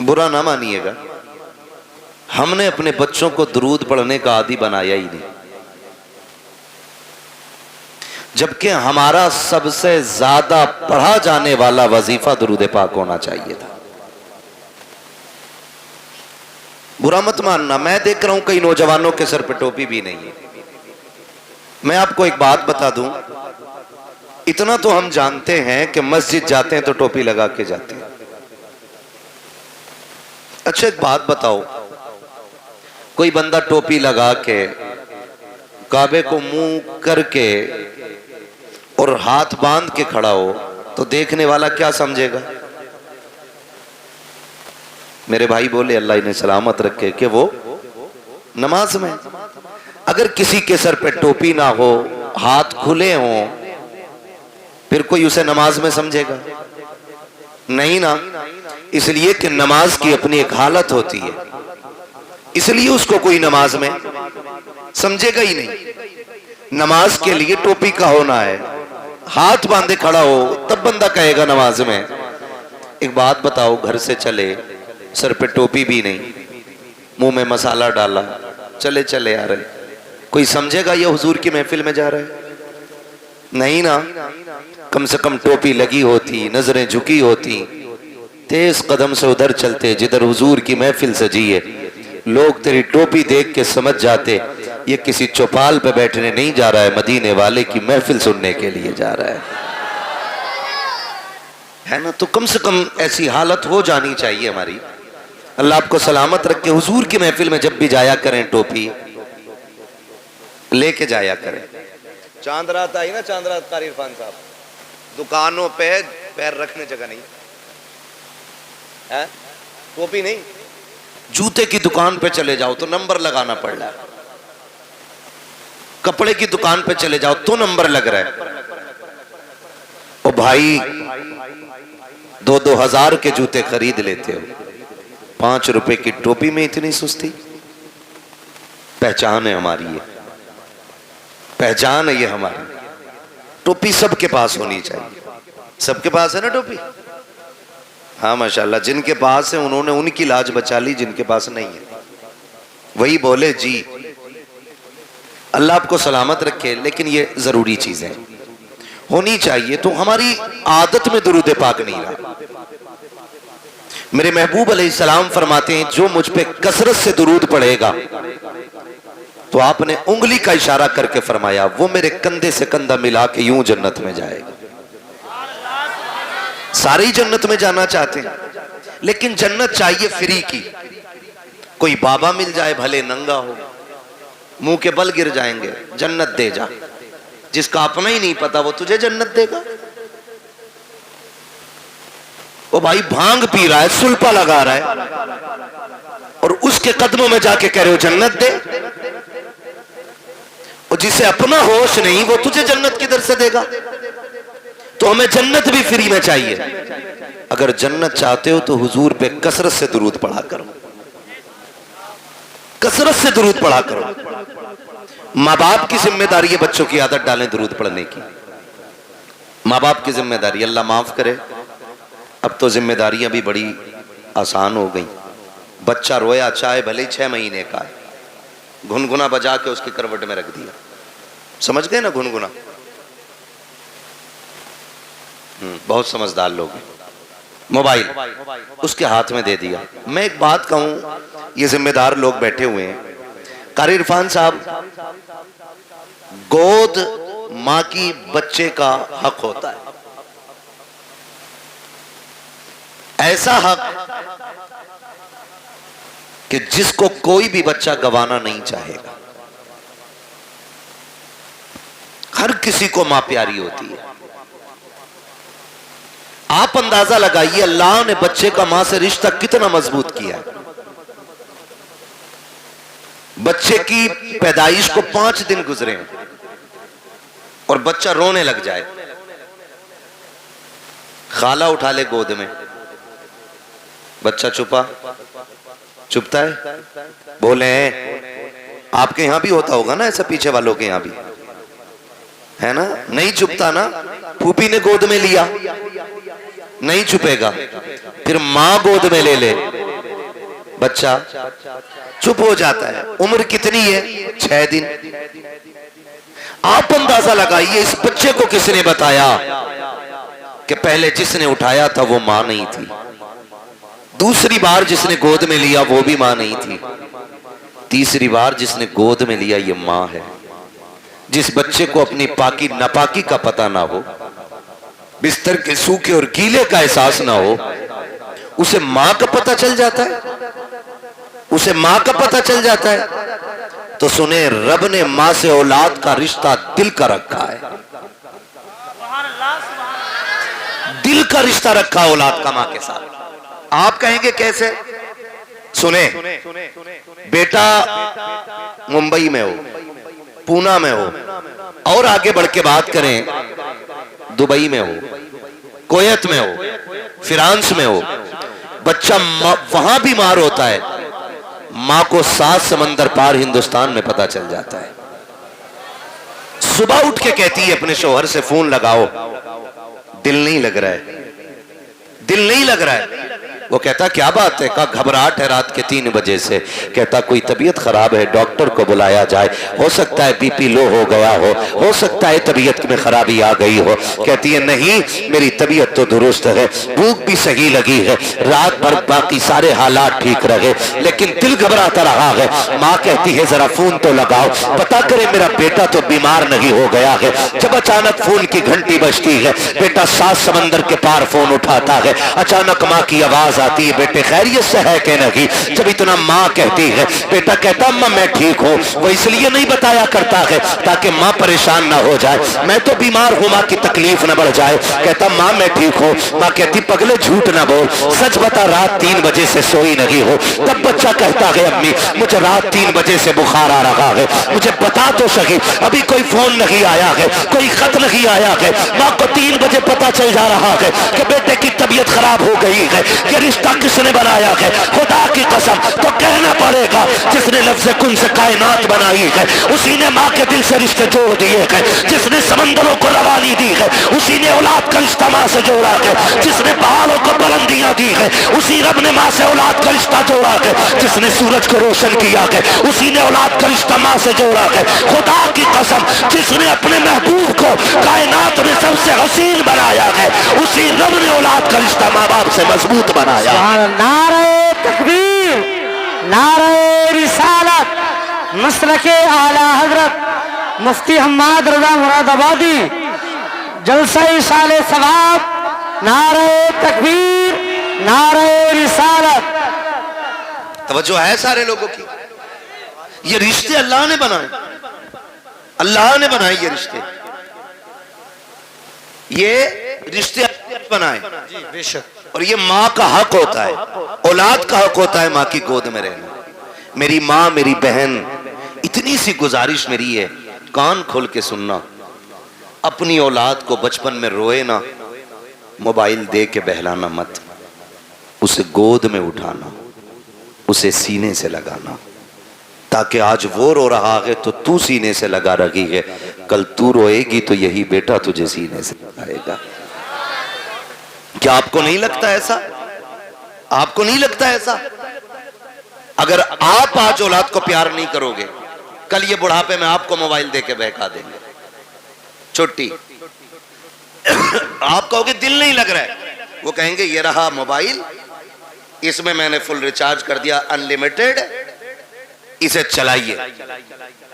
برا نہ مانیے گا، ہم نے اپنے بچوں کو درود پڑھنے کا عادی بنایا ہی نہیں، جبکہ ہمارا سب سے زیادہ پڑھا جانے والا وظیفہ درود پاک ہونا چاہیے تھا۔ برا مت ماننا، میں دیکھ رہا ہوں کئی نوجوانوں کے سر پہ ٹوپی بھی نہیں ہے۔ میں آپ کو ایک بات بتا دوں، اتنا تو ہم جانتے ہیں کہ مسجد جاتے ہیں تو ٹوپی لگا کے جاتے ہیں۔ اچھا ایک بات بتاؤ، کوئی بندہ ٹوپی لگا کے کعبے کو منہ کر کے اور ہاتھ باندھ کے کھڑا ہو تو دیکھنے والا کیا سمجھے گا؟ میرے بھائی بولے اللہ انہیں سلامت رکھے کہ وہ نماز میں۔ اگر کسی کے سر پہ ٹوپی نہ ہو، ہاتھ کھلے ہوں، پھر کوئی اسے نماز میں سمجھے گا؟ نہیں نا، اس لیے کہ نماز کی اپنی ایک حالت ہوتی ہے، اس لیے اس کو کوئی نماز میں سمجھے گا ہی نہیں۔ نماز کے لیے ٹوپی کا ہونا ہے، ہاتھ باندھے کھڑا ہو تب بندہ کہے گا نماز میں۔ ایک بات بتاؤ، گھر سے چلے سر پہ ٹوپی بھی نہیں، منہ میں مسالہ ڈالا، چلے چلے آ رہے، کوئی سمجھے گا یہ حضور کی محفل میں جا رہے؟ نہیں نا، کم سے کم ٹوپی لگی ہوتی، نظریں جھکی ہوتی، تیز قدم سے ادھر چلتے جدھر حضور کی محفل سجی ہے، لوگ تیری ٹوپی دیکھ کے سمجھ جاتے یہ کسی چوپال پہ بیٹھنے نہیں جا رہا ہے، مدینے والے کی محفل سننے کے لیے جا رہا ہے نا؟ تو کم سے کم ایسی حالت ہو جانی چاہیے ہماری۔ اللہ آپ کو سلامت رکھے، حضور کی محفل میں جب بھی جایا کریں ٹوپی لے کے جایا کریں۔ چاند رات آئی نا، چاند رات قاری عرفان صاحب، دکانوں پہ پیر رکھنے جگہ نہیں، ٹوپی نہیں، جوتے کی دکان پہ چلے جاؤ تو نمبر لگانا پڑ رہا ہے، کپڑے کی دکان پہ چلے جاؤ تو نمبر لگ رہا ہے۔ او بھائی، 2,000 کے جوتے خرید لیتے ہو، 5 روپے کی ٹوپی میں اتنی سستی؟ پہچان ہے ہماری، یہ پہچان ہے، یہ ہماری ٹوپی سب کے پاس ہونی چاہیے۔ سب کے پاس ہے نا ٹوپی؟ ہاں ماشاءاللہ، جن کے پاس ہے انہوں نے ان کی لاج بچا لی، جن کے پاس نہیں ہے وہی بولے جی۔ اللہ آپ کو سلامت رکھے، لیکن یہ ضروری چیزیں ہونی چاہیے۔ تو ہماری عادت میں درود پاک نہیں رہا۔ میرے محبوب علیہ السلام فرماتے ہیں جو مجھ پہ کثرت سے درود پڑھے گا، تو آپ نے انگلی کا اشارہ کر کے فرمایا وہ میرے کندھے سے کندھا ملا کے یوں جنت میں جائے گا۔ سارے ہی جنت میں جانا چاہتے ہیں، لیکن جنت چاہیے فری کی۔ کوئی بابا مل جائے بھلے ننگا ہو، منہ کے بل گر جائیں گے، جنت دے جا۔ جس کا اپنا ہی نہیں پتا وہ تجھے جنت دے گا؟ وہ بھائی بھانگ پی رہا ہے، سلپا لگا رہا ہے، اور اس کے قدموں میں جا کے کہہ رہے ہو جنت دے؟ اور جسے اپنا ہوش نہیں وہ تجھے جنت کدھر سے دے گا؟ تو ہمیں جنت بھی فری میں چاہیے۔ اگر جنت چاہتے ہو تو حضور پہ کثرت سے درود پڑھا کرو، کثرت سے درود پڑھا کرو۔ ماں باپ کی ذمہ داری ہے بچوں کی عادت ڈالیں درود پڑھنے کی، ماں باپ کی ذمہ داری۔ اللہ معاف کرے، اب تو ذمہ داریاں بھی بڑی آسان ہو گئیں۔ بچہ رویا چاہے بھلے 6 مہینے کا ہے، گھنگنا بجا کے اس کی کروٹ میں رکھ دیا، سمجھ گئے نا گھنگنا؟ بہت سمجھدار لوگ ہیں۔ موبائل اس کے ہاتھ میں دے دیا۔ میں ایک بات کہوں، یہ ذمہ دار لوگ بیٹھے ہوئے ہیں، قاری عرفان صاحب، گود ماں کی بچے کا حق ہوتا ہے، ایسا حق کہ جس کو کوئی بھی بچہ گوانا نہیں چاہے گا۔ ہر کسی کو ماں پیاری ہوتی ہے۔ آپ اندازہ لگائیے اللہ نے بچے کا ماں سے رشتہ کتنا مضبوط کیا ہے۔ بچے کی پیدائش کو 5 دن گزرے ہیں اور بچہ رونے لگ جائے، خالہ اٹھا لے گود میں، بچہ چپتا ہے؟ بولے آپ کے یہاں بھی ہوتا ہوگا نا ایسا، پیچھے والوں کے یہاں بھی ہے نا؟ نہیں چپتا نا؟ پھوپھی نے گود میں لیا، نہیں چپے گا۔ پھر ماں گود میں لے لے، بچہ چپ ہو جاتا ہے. عمر کتنی ہے؟ 6 دن. آپ اندازہ لگائیے اس بچے کو کس نے بتایا کہ پہلے جس نے اٹھایا تھا وہ ماں نہیں تھی, دوسری بار جس نے گود میں لیا وہ بھی ماں نہیں تھی, تیسری بار جس نے گود میں لیا یہ ماں ہے. جس بچے کو اپنی پاکی ناپاکی کا پتہ نہ ہو, بستر کے سوکھے اور گیلے کا احساس نہ ہو, اسے ماں کا پتہ چل جاتا ہے, اسے ماں کا پتہ چل جاتا ہے. تو سنیں, رب نے ماں سے اولاد کا رشتہ دل کا رکھا ہے, دل کا رشتہ رکھا اولاد کا ماں کے ساتھ. آپ کہیں گے کیسے؟ سنیں, بیٹا ممبئی میں ہو, پونا میں ہو, اور آگے بڑھ کے بات کریں دبئی میں ہو, کویت میں ہو, فرانس میں ہو, بچہ وہاں بیمار ہوتا ہے, ماں کو 7 سمندر پار ہندوستان میں پتہ چل جاتا ہے. صبح اٹھ کے کہتی ہے اپنے شوہر سے فون لگاؤ, دل نہیں لگ رہا ہے, دل نہیں لگ رہا ہے. وہ کہتا کیا بات ہے؟ کہا گھبراہٹ ہے رات کے 3 بجے سے. کہتا کوئی طبیعت خراب ہے, ڈاکٹر کو بلایا جائے, ہو سکتا ہے بی پی لو ہو گیا ہو سکتا ہے طبیعت میں خرابی آ گئی ہو. کہتی ہے نہیں, میری طبیعت تو درست ہے, بھوک بھی صحیح لگی ہے, رات بھر باقی سارے حالات ٹھیک رہے, لیکن دل گھبراتا رہا ہے. ماں کہتی ہے ذرا فون تو لگاؤ, پتا کرے میرا بیٹا تو بیمار نہیں ہو گیا ہے. جب اچانک فون کی گھنٹی بجتی ہے, بیٹا 7 سمندر کے پار فون اٹھاتا ہے. اچانک ماں کی آواز آتی ہے, بیٹے خیریت سے ہے کہ نہیں؟ جب اتنا ماں کہتی ہے, بیٹا کہتا اماں میں ٹھیک ہوں. وہ اس لیے نہیں بتایا کرتا ہے تاکہ ماں پریشان نہ ہو جائے, میں تو بیمار ہوں, ماں کی تکلیف نہ بڑھ جائے. کہتا ماں میں ٹھیک ہوں. ماں کہتی پگلے جھوٹ نہ بول, سچ بتا رات 3 بجے سے سوئی نہیں ہو. تب بچہ کہتا ہے امی مجھے رات 3 بجے سے بخار آ رہا ہے, مجھے بتا تو صحیح, ابھی کوئی فون نہیں آیا ہے, کوئی خط نہیں آیا ہے. ماں کو 3 بجے پتا چل جا رہا ہے کہ بیٹے کی طبیعت خراب ہو گئی ہے. یہ رشتہ کس نے بنایا ہے؟ خدا کی قسم تو کہنا پڑے گا جس نے لفظ کن سے کائنات بنائی ہے, اسی نے ماں کے دل سے رشتے جوڑ دیے ہیں. جس نے سمندروں کو روانی دی ہے, اسی نے اولاد کا رشتہ ماں سے جوڑا ہے. جس نے پہاڑوں کو بلندیاں دی ہے, اسی رب نے ماں سے اولاد کا رشتہ جوڑا ہے. جس نے سورج کو روشن کیا ہے, اسی نے اولاد کا رشتہ ماں سے جوڑا ہے. خدا کی قسم جس نے اپنے محبوب کو کائنات میں سب سے حسین بنایا ہے, اسی رب نے اولاد کا رشتہ ماں باپ سے مضبوط بنایا. نعرہ تکبیر, نعرہ رسالت, مسلک اعلی حضرت مفتی حماد رضا مراد آبادی, جلسہ ایصال ثواب, نعرہ تکبیر, نعرہ رسالت. توجہ ہے سارے لوگوں کی؟ یہ رشتے اللہ نے بنائے, اللہ نے بنائے یہ رشتے, یہ رشتے بنائے. بے شک. اور یہ ماں کا حق ہوتا ہے, اولاد کا حق ہوتا ہے ماں کی گود میں رہنا. میری ماں, میری بہن, اتنی سی گزارش میری ہے, کان کھول کے سننا, اپنی اولاد کو بچپن میں روئے نا, موبائل دے کے بہلانا مت, اسے گود میں اٹھانا, اسے سینے سے لگانا, تاکہ آج وہ رو رہا ہے تو سینے سے لگا رہی ہے, کل تو روئے گی تو یہی بیٹا تجھے سینے سے لگائے گا. کیا آپ کو نہیں لگتا ایسا؟ آپ کو نہیں لگتا ایسا؟ اگر آپ آج اولاد کو پیار نہیں کرو گے, کل یہ بڑھاپے میں آپ کو موبائل دے کے بہکا دیں گے. چھٹی آپ کہو گے دل نہیں لگ رہا ہے, وہ کہیں گے یہ رہا موبائل, اس میں میں نے فل ریچارج کر دیا, انلیمیٹڈ, اسے چلائیے.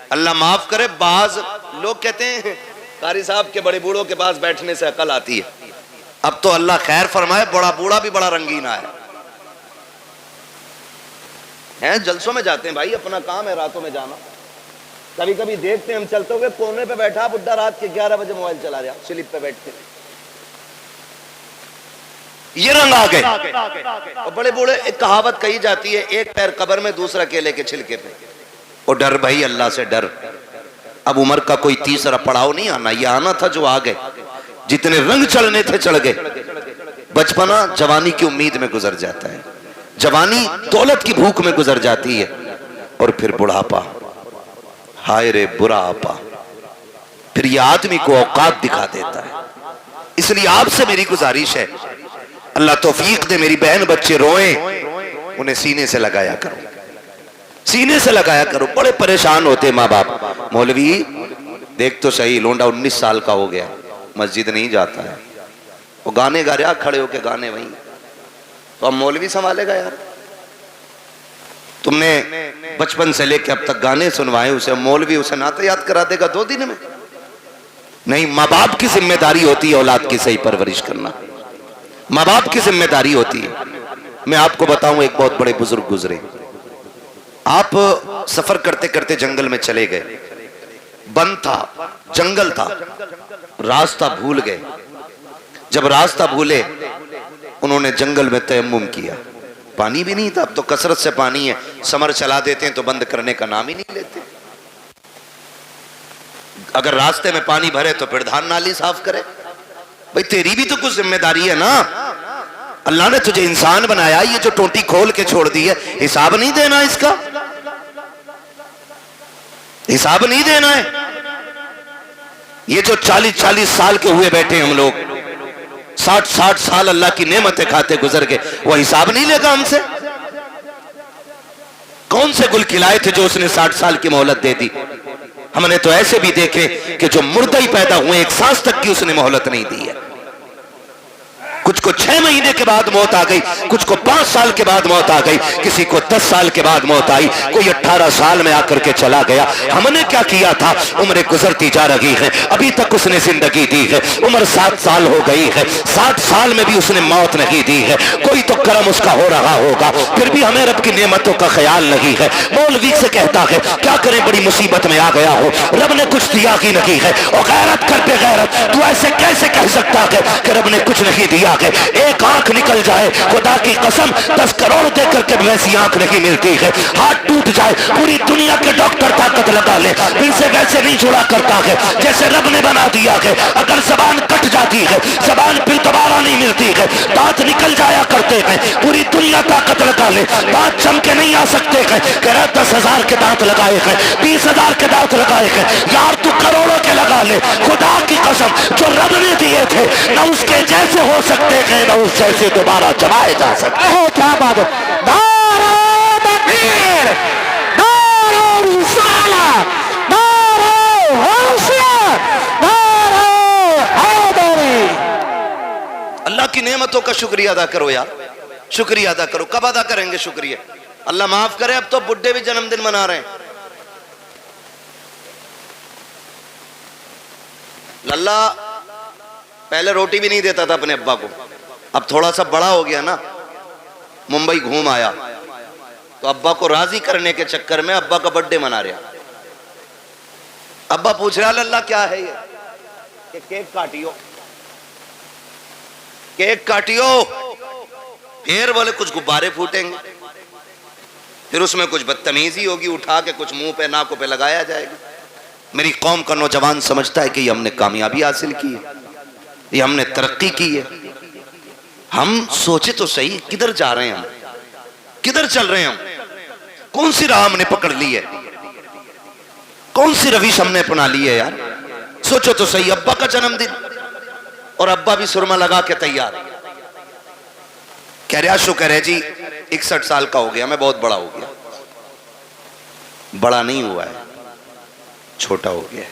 اللہ معاف کرے, بعض لوگ کہتے ہیں قاری صاحب کے بڑے بوڑھوں کے پاس بیٹھنے سے عقل آتی ہے. اب تو اللہ خیر فرمائے, بڑا بوڑھا بھی بڑا رنگین آیا ہے. جلسوں میں جاتے ہیں بھائی, اپنا کام ہے راتوں میں جانا. کبھی کبھی دیکھتے ہیں ہم چلتے ہوئے, کونے پہ بیٹھا بڈھا رات کے 11 بجے موبائل چلا رہا, سلپ پہ بیٹھ کے. یہ رنگ آ گئے. اور بڑے بوڑھے, ایک کہاوت کہی جاتی ہے, ایک پیر قبر میں دوسرا کیلے کے چھلکے پہ. اور ڈر بھائی, اللہ سے ڈر. اب عمر کا کوئی تیسرا پڑاؤ نہیں آنا, یہ آنا تھا جو آ گئے. جتنے رنگ چڑھنے تھے چڑھ گئے. بچپنا جوانی کی امید میں گزر جاتا ہے, جوانی دولت کی بھوک میں گزر جاتی ہے, اور پھر بڑھاپا, ہائے رے برا آپا, پھر یہ آدمی کو اوقات دکھا دیتا ہے. اس لیے آپ سے میری گزارش ہے, اللہ توفیق دے, میری بہن بچے روئیں, انہیں سینے سے لگایا کرو، سینے سے لگایا کرو. بڑے پریشان ہوتے ماں باپ، مولوی دیکھ تو صحیح لونڈا 19 سال کا ہو گیا، مسجد نہیں جاتا ہے، وہ گانے گا رہا کھڑے ہو کے گانے وہیں، تو اب مولوی سنبھالے گا یار؟ تم نے بچپن سے لے کے اب تک گانے سنوائے اسے، مولوی اسے نعت یاد کرا دے گا 2 دن میں؟ نہیں، ماں باپ کی ذمہ داری ہوتی ہے اولاد کی صحیح پرورش کرنا، ماں باپ کی ذمہ داری ہوتی ہے. میں آپ کو بتاؤں، ایک بہت بڑے بزرگ گزرے، آپ سفر کرتے کرتے جنگل میں چلے گئے، بند تھا، جنگل تھا، راستہ بھول گئے. جب راستہ بھولے انہوں نے جنگل میں تیمم کیا، پانی بھی نہیں تھا، اب تو کثرت سے پانی ہے، سمر چلا دیتے ہیں تو بند کرنے کا نام ہی نہیں لیتے. اگر راستے میں پانی بھرے تو پھر دھان نالی صاف کرے. بھئی تیری بھی تو کچھ ذمہ داری ہے نا، اللہ نے تجھے انسان بنایا، یہ جو ٹوٹی کھول کے چھوڑ دی ہے، حساب نہیں دینا اس کا، حساب نہیں دینا ہے. یہ جو 40 سال کے ہوئے بیٹھے ہم لوگ، 60 سال اللہ کی نعمتیں کھاتے گزر گئے، وہ حساب نہیں لے گا ہم سے؟ کون سے گل کھلائے تھے جو اس نے 60 سال کی مہلت دے دی؟ ہم نے تو ایسے بھی دیکھے کہ جو مردہ ہی پیدا ہوئے 1 سانس تک کی اس نے مہلت نہیں دی ہے. کچھ کو 6 مہینے کے بعد موت آ گئی، کچھ کو 5 سال کے بعد موت آ گئی، کسی کو 10 سال کے بعد موت آئی، کوئی 18 سال میں آ کر کے چلا گیا. ہم نے کیا کیا تھا؟ عمریں گزرتی جا رہی ہیں، ابھی تک اس نے زندگی دی ہے، عمر 7 سال ہو گئی ہے، 60 سال میں بھی اس نے موت نہیں دی ہے. کوئی تو کرم اس کا ہو رہا ہوگا، پھر بھی ہمیں رب کی نعمتوں کا خیال نہیں ہے. مولوی سے کہتا ہے کیا کریں، بڑی مصیبت میں آ گیا ہو، رب نے کچھ دیا ہی نہیں ہے. اور غیرت کر بے غیرت، تو ایسے کیسے کہہ سکتا ہے کہ رب نے کچھ نہیں دیا؟ ایک آنکھ نکل جائے، خدا کی قسم 10 کروڑ دے کر کے ویسی آنکھ نہیں ملتی ہے. ہاتھ ٹوٹ جائے، پوری دنیا کے ڈاکٹر طاقت لگا لے، پھر سے ویسے نہیں چھوڑا کرتا ہے جیسے رب نے بنا دیا ہے. اگر زبان کٹ جاتی ہے، زبان پھر دوبارہ نہیں ملتی ہے. دانت نکل جایا کرتے ہیں، پوری دنیا طاقت لگا لے، دانت چم کے نہیں آ سکتے ہیں. کہ 10,000 کے دانت لگائے ہیں، 20,000 کے دانت لگائے ہیں، یار تو کروڑوں کے لگا لے. خدا کی قسم جو رب نے دیے تھے نہ اس کے جیسے ہو سکتے ہیں، نہ اس جیسے دوبارہ جمائے جا سکتے ہیں. کیا بات ہے! نعرہ تکبیر، نعرہ رسالت، نعرہ حیثیت، نعرہ حیدری. اللہ کی نعمتوں کا شکریہ ادا کرو یار، شکریہ ادا کرو. کب ادا کریں گے شکریہ؟ اللہ معاف کرے، اب تو بڈھے بھی جنم دن منا رہے ہیں. اللہ پہلے روٹی بھی نہیں دیتا تھا اپنے ابا کو، اب تھوڑا سا بڑا ہو گیا نا، ممبئی گھوم آیا تو ابا کو راضی کرنے کے چکر میں ابا کا برتھ ڈے منا رہا. ابا پوچھ رہا اللہ کیا ہے یہ؟ کہ کیک کاٹیو، کیک کاٹیو. پھر بولے کچھ غبارے پھوٹیں گے، پھر اس میں کچھ بدتمیزی ہوگی، اٹھا کے کچھ منہ پہ ناکوں پہ لگایا جائے گا. میری قوم کا نوجوان سمجھتا ہے کہ یہ ہم نے کامیابی حاصل کی ہے، یہ ہم نے ترقی کی ہے. ہم سوچے تو صحیح، کدھر جا رہے ہیں ہم، کدھر چل رہے ہیں ہم؟ کون سی راہ ہم نے پکڑ لی ہے، کون سی روش ہم نے اپنا لی ہے یار؟ سوچو تو صحیح. ابا کا جنم دن اور ابا بھی سرما لگا کے تیار، کہہ رہا شو کہہ رہے جی 61 سال کا ہو گیا، میں بہت بڑا ہو گیا. بڑا نہیں ہوا ہے، چھوٹا ہو گیا.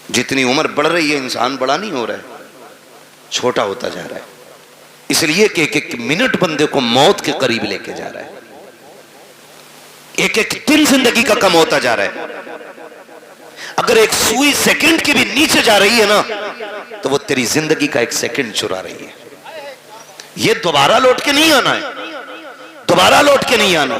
جتنی عمر بڑھ رہی ہے انسان بڑا نہیں ہو رہا ہے، چھوٹا ہوتا جا رہا ہے. اس لیے کہ ایک ایک منٹ بندے کو موت کے قریب لے کے جا رہا ہے، ایک ایک دن زندگی کا کم ہوتا جا رہا ہے. اگر ایک سوئی سیکنڈ کی بھی نیچے جا رہی ہے نا تو وہ تیری زندگی کا 1 سیکنڈ چرا رہی ہے. یہ دوبارہ لوٹ کے نہیں آنا ہے، دوبارہ لوٹ کے نہیں آنا.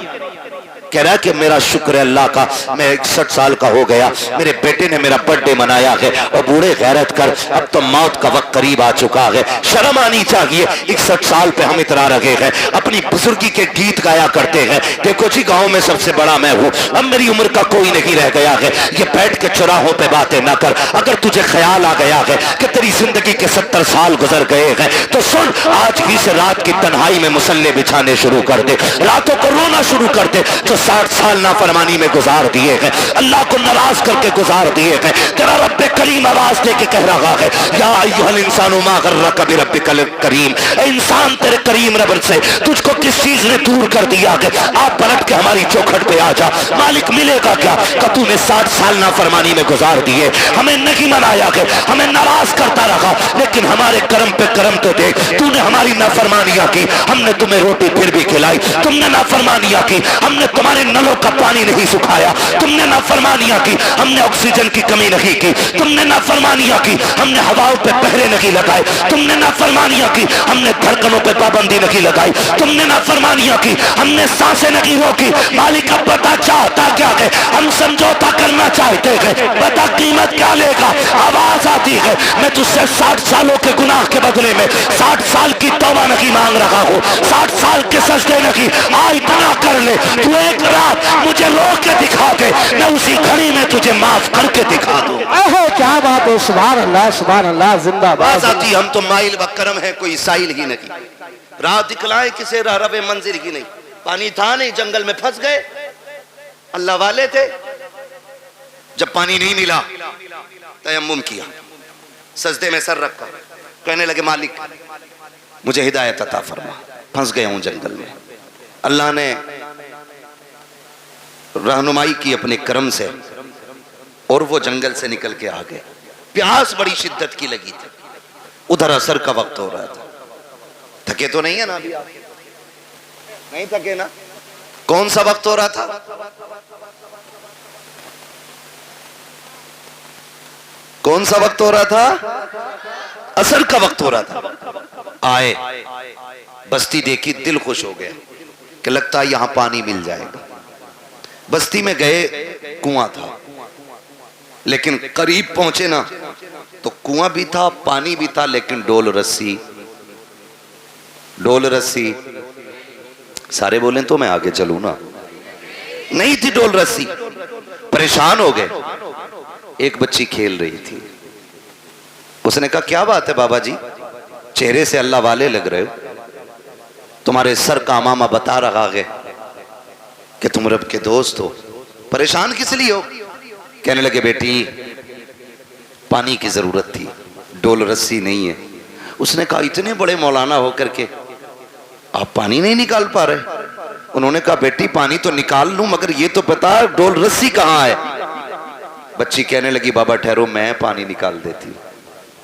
کہہ رہا ہے کہ میرا شکر ہے اللہ کا، میں 61 سال کا ہو گیا، میرے بیٹے نے میرا برتھ ڈے منایا ہے. اور بوڑھے غیرت کر، اب تو موت کا وقت قریب آ چکا ہے، شرم آنی چاہیے. 61 سال پہ ہم اترا رہے ہیں، اپنی بزرگی کے گیت گایا کرتے ہیں. دیکھو جی گاؤں میں سب سے بڑا میں ہوں، اب میری عمر کا کوئی نہیں رہ گیا ہے. یہ بیٹھ کے چوراہوں پہ باتیں نہ کر. اگر تجھے خیال آ گیا ہے کہ تیری زندگی کے 70 سال گزر گئے ہیں تو سن، آج ہی سے رات کی تنہائی میں مسلے بچھانے شروع کر دے، راتوں کو رونا شروع کر دے. جو 60 سال نافرمانی میں گزار دیے ہیں، اللہ کو ناراض کر کے گزار دیے ہیں، تیرا رب کریم آواز دے کے کہہ رہا ہے یا ایھا الانسان ما غرک بربک الکریم، اے انسان تیرے کریم رب سے تجھ کو کس چیز نے دور کر دیا کہ آپ پلٹ کے ہماری چوکھٹ پہ آ جا، مالک ملے گا کیا کہ تو نے 60 سال نافرمانی میں گزار دیے، ہمیں نہیں منایا کہ ہمیں ناراض کرتا رہا، لیکن ہمارے کرم پہ کرم تو دیکھ، تو نے ہماری نافرمانیاں کی، ہم نے تمہیں روٹی پھر بھی کھلائی، تم نے نافرمانیاں کی، ہم نے تمہارے نلوں کا پانی نہیں سکھایا، تم نے نافرمانیاں کی، ہم نے آکسیجن کی کمی نہیں کی، تم نے نافرمانیاں کی، ہم نے ہواؤں پہ پہرے نہیں لگائے، تم نے نافرمانیاں کی، ہم نے دھڑکنوں پہ پابندی نہیں لگائی، تم نے نافرمانیاں کی، ہم نے سانسیں نہیں روکی، مالک اب بتا چاہتا کیا ہے، ہم سمجھوتا کرنا چاہتے ہیں، بتا قیمت کیا لے گا، آواز آتی ہے میں تجھ سے 60 سالوں کے گناہ کے بدلے میں 60 سال کی توبہ نہیں مانگ رہا ہوں، 60 سال کے سجدے نہیں، آج اتنا کر لے تو ایک رات مجھے رو کے دکھا دے، میں اسی گھڑی میں تجھے معاف کر کے دکھا دوں۔ کیا بات ہے، سبحان اللہ، زندہ باز باد۔ آتی ہم تو مائل بکرم ہے، کوئی سائل ہی نہیں، راہ دکھلائے کسے راہ رب منزل ہی نہیں، پانی تھا نہیں، جنگل میں پھنس گئے، اللہ والے تھے، جب پانی نہیں ملا تیمم کیا، سجدے میں سر رکھا، کہنے لگے مالک مجھے ہدایت عطا فرما، پھنس گیا ہوں جنگل میں، اللہ نے رہنمائی کی اپنے کرم سے اور وہ جنگل سے نکل کے آ گئے، پیاس بڑی شدت کی لگی تھی، ادھر عصر کا وقت ہو رہا تھا، تھکے تو نہیں ہے نا ابھی آپ نہیں تھکے نا، کون سا وقت ہو رہا تھا، کون سا وقت ہو رہا تھا، عصر کا وقت ہو رہا تھا، آئے بستی دیکھی، دل خوش ہو گیا کہ لگتا ہے یہاں پانی مل جائے گا، بستی میں گئے، کنواں تھا، لیکن قریب پہنچے نا تو کنواں بھی تھا، پانی بھی تھا، لیکن ڈول رسی، سارے بولیں تو میں آگے چلوں نا، نہیں تھی ڈول رسی، پریشان ہو گئے، ایک بچی کھیل رہی تھی، اس نے کہا کیا بات ہے بابا جی، چہرے سے اللہ والے لگ رہے ہو، تمہارے سر کا امامہ بتا رہا ہے کہ تم رب کے دوست ہو، پریشان کس لیے ہو، کہنے لگے بیٹی پانی کی ضرورت تھی، ڈول رسی نہیں ہے، اس نے کہا اتنے بڑے مولانا ہو کر کے آپ پانی نہیں نکال پا رہے، انہوں نے کہا بیٹی پانی تو نکال لوں مگر یہ تو بتا ڈول رسی کہاں ہے، بچی کہنے لگی بابا ٹھہرو میں پانی نکال دیتی،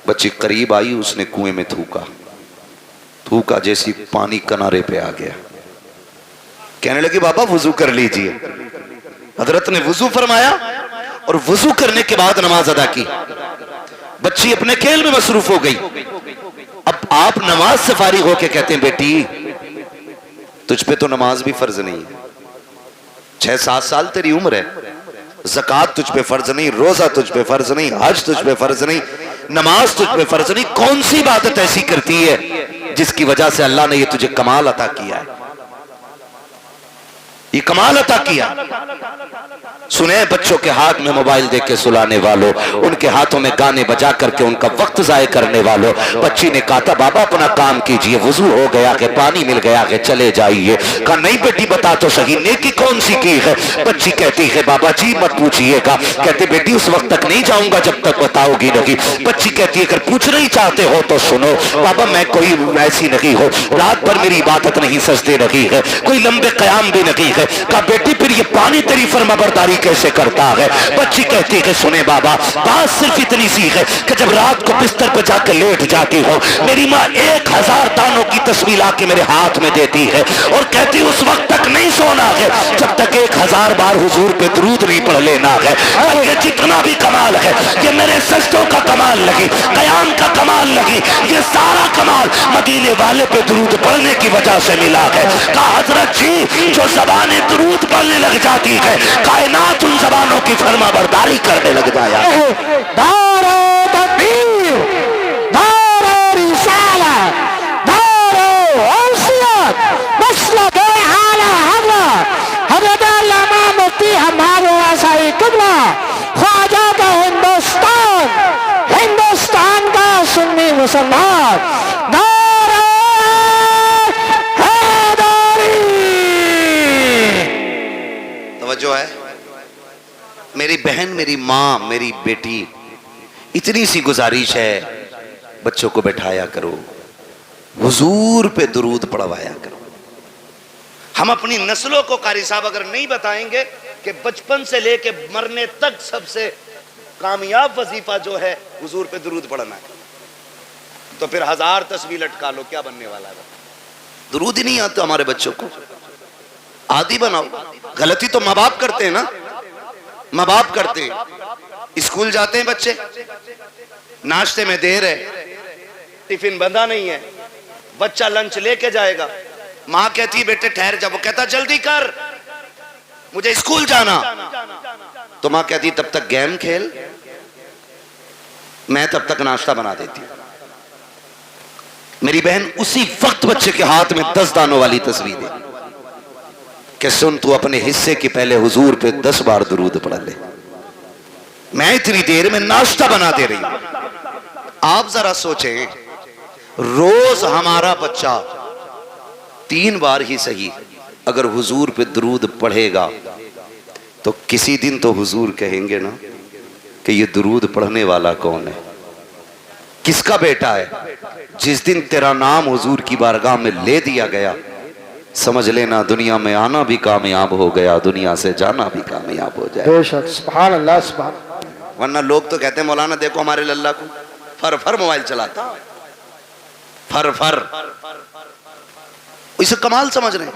بچی قریب آئی، اس نے کنویں میں تھوکا جیسی پانی کنارے پہ آ گیا، کہنے لگی بابا وضو کر لیجئے، حضرت نے وضو فرمایا اور وضو کرنے کے بعد نماز ادا کی، بچی اپنے کھیل میں مصروف ہو گئی، اب آپ نماز سے فارغ ہو کے کہتے ہیں بیٹی تجھ پہ تو نماز بھی فرض نہیں ہے، 6-7 سال تیری عمر ہے، زکوٰۃ تجھ پہ فرض نہیں، روزہ تجھ پہ فرض نہیں، حج تجھ پہ فرض نہیں، نماز تجھ پہ فرض نہیں، کون سی عبادت ایسی کرتی ہے جس کی وجہ سے اللہ نے یہ تجھے کمال عطا کیا ہے، یہ کمال عطا کیا، سنیں بچوں کے ہاتھ میں موبائل دے کے سلانے والوں، ان کے ہاتھوں میں گانے بجا کر کے ان کا وقت ضائع کرنے والوں، بچی نے کہا تھا بابا اپنا کام کیجئے، وضو ہو گیا کہ پانی مل گیا کہ چلے جائیے، کہا نہیں بیٹی بتا تو صحیح نیکی کون سی کی ہے، بچی کہتی ہے بابا جی مت پوچھئے گا، کہتے بیٹی اس وقت تک نہیں جاؤں گا جب تک بتاؤ گی نہیں، بچی کہتی ہے اگر پوچھنا ہی چاہتے ہو تو سنو بابا میں کوئی ایسی نہیں ہو، رات بھر میری عبادت نہیں سجدے نہیں ہے، کوئی لمبے قیام بھی نہیں ہے، کہا بیٹی پھر یہ پانی تیری فرمانبرداری کیسے کرتا ہے، بچی کہتی ہے سنے بابا بات صرف اتنی سی ہے کہ جب رات کو بستر پہ جا کے لیٹ جاتی ہو میری ماں 1000 دانوں کی تسبیح لا کے میرے ہاتھ میں دیتی ہے اور کہتی اس وقت تک نہیں سونا ہے جب تک 1000 بار حضور پہ درود نہیں پڑھ لینا ہے، یہ جتنا بھی کمال ہے یہ میرے سجدوں کا کمال لگی، قیام کا کمال لگی، یہ سارا کمال مدینے والے پہ درود پڑھنے کی وجہ سے ملا ہے، کہا حضرت جی جو زبانیں درود پڑھنے لگ جاتی ہے کائنات ان زبانوں کی فرما برداری کرنے لگ جایا، دار تکبیر، دار رسالہ، دار حیثیت، مسلک اعلی حضرت علامہ مفتی ہمارے آسائی قبلہ خواجہ کا ہندوستان کا سنی مسلمان، دار حیدری، میری بہن، میری ماں، میری بیٹی، اتنی سی گزارش ہے، بچوں کو بٹھایا کرو، حضور پہ درود پڑھوایا کرو۔ ہم اپنی نسلوں کو قاری صاحب اگر نہیں بتائیں گے کہ بچپن سے لے کے مرنے تک سب سے کامیاب وظیفہ جو ہے حضور پہ درود پڑھنا ہے، تو پھر 1000 تسبیح لٹکا لو، کیا بننے والا ہے؟ درود ہی نہیں آتا ہمارے بچوں کو، عادی بناؤ۔ غلطی تو ماں باپ کرتے ہیں نا، ماں باپ کرتے ہیں۔ اسکول جاتے ہیں بچے، ناشتے میں دیر ہے، ٹفن بندھا نہیں ہے، بچہ لنچ لے کے جائے گا، ماں کہتی ہے بیٹے ٹھہر جا، وہ کہتا جلدی کر مجھے اسکول جانا، تو ماں کہتی تب تک گیم کھیل، میں تب تک ناشتہ بنا دیتی ہوں۔ میری بہن اسی وقت بچے کے ہاتھ میں 10 دانوں والی تصویر دے کہ سن تو اپنے حصے کی پہلے حضور پہ 10 بار درود پڑھ لے، میں اتنی دیر میں ناشتہ بنا دے رہی ہوں۔ آپ ذرا سوچیں، روز ہمارا بچہ 3 بار ہی صحیح اگر حضور پہ درود پڑھے گا تو کسی دن تو حضور کہیں گے نا کہ یہ درود پڑھنے والا کون ہے، کس کا بیٹا ہے۔ جس دن تیرا نام حضور کی بارگاہ میں لے دیا گیا، سمجھ لینا دنیا میں آنا بھی کامیاب ہو گیا، دنیا سے جانا بھی کامیاب ہو جائے۔ بے شک، سبحان اللہ، سبحان۔ ورنہ لوگ تو کہتے ہیں مولانا دیکھو ہمارے للہ کو فر فر موبائل چلاتا، فر فر، اسے کمال سمجھ رہے ہیں۔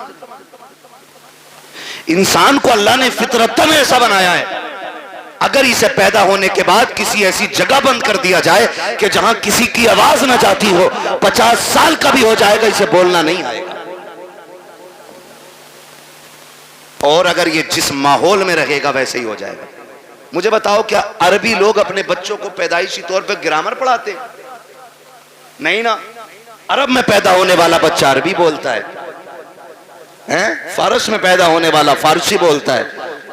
انسان کو اللہ نے فطرتاً ایسا بنایا ہے، اگر اسے پیدا ہونے کے بعد کسی ایسی جگہ بند کر دیا جائے کہ جہاں کسی کی آواز نہ جاتی ہو، 50 سال کا بھی ہو جائے گا، اسے بولنا نہیں آئے گا۔ اور اگر یہ جس ماحول میں رہے گا ویسے ہی ہو جائے گا۔ مجھے بتاؤ کیا عربی لوگ اپنے بچوں کو پیدائشی طور پہ گرامر پڑھاتے ہیں؟ نہیں نا، عرب میں پیدا ہونے والا بچہ عربی بولتا ہے، فارس میں پیدا ہونے والا فارسی بولتا ہے،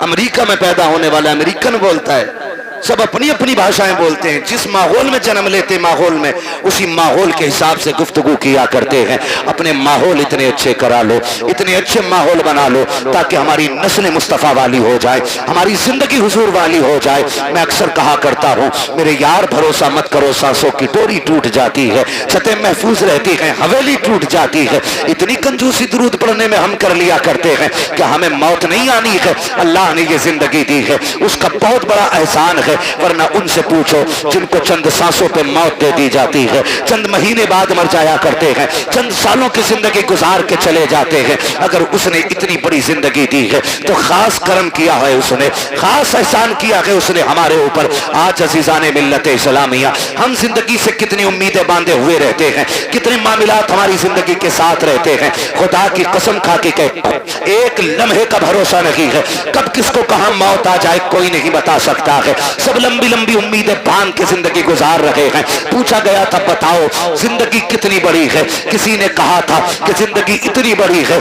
امریکہ میں پیدا ہونے والا امریکن بولتا ہے، سب اپنی اپنی بھاشائیں بولتے ہیں۔ جس ماحول میں جنم لیتے ماحول میں اسی ماحول کے حساب سے گفتگو کیا کرتے ہیں۔ اپنے ماحول اتنے اچھے کرا لو، اتنے اچھے ماحول بنا لو تاکہ ہماری نسل مصطفیٰ والی ہو جائے، ہماری زندگی حضور والی ہو جائے۔ میں اکثر کہا کرتا ہوں میرے یار بھروسہ مت کرو، سانسوں کی ڈوری ٹوٹ جاتی ہے، چھتیں محفوظ رہتی ہیں، حویلی ٹوٹ جاتی ہے۔ اتنی کنجوسی درود پڑھنے میں ہم کر لیا کرتے ہیں کہ ہمیں موت نہیں آنی ہے، اللہ نے یہ زندگی دی ہے، اس کا بہت بڑا احسان ہے۔ ورنہ ان سے پوچھو جن کو چند سانسوں پہ موت دے دی جاتی ہے، چند مہینے بعد مر جایا کرتے ہیں، چند سالوں کی زندگی گزار کے چلے جاتے ہیں، اگر اس نے اتنی بڑی زندگی دی ہے تو خاص کرم کیا ہے، اس نے خاص احسان کیا ہے اس نے ہمارے اوپر۔ آج عزیزان ملت اسلامیہ ہم زندگی سے کتنی امیدیں باندھے ہوئے رہتے ہیں، کتنے معاملات ہماری زندگی کے ساتھ رہتے ہیں، خدا کی قسم کھا کے کہتا ہوں ایک لمحے کا بھروسہ نہیں ہے، کب کس کو کہاں موت آ جائے کوئی نہیں بتا سکتا ہے۔ سب لمبی لمبی امیدیں باندھ کے زندگی گزار رہے ہیں۔ پوچھا گیا تھا بتاؤ زندگی کتنی بڑی ہے، کسی نے کہا تھا کہ زندگی اتنی بڑی ہے،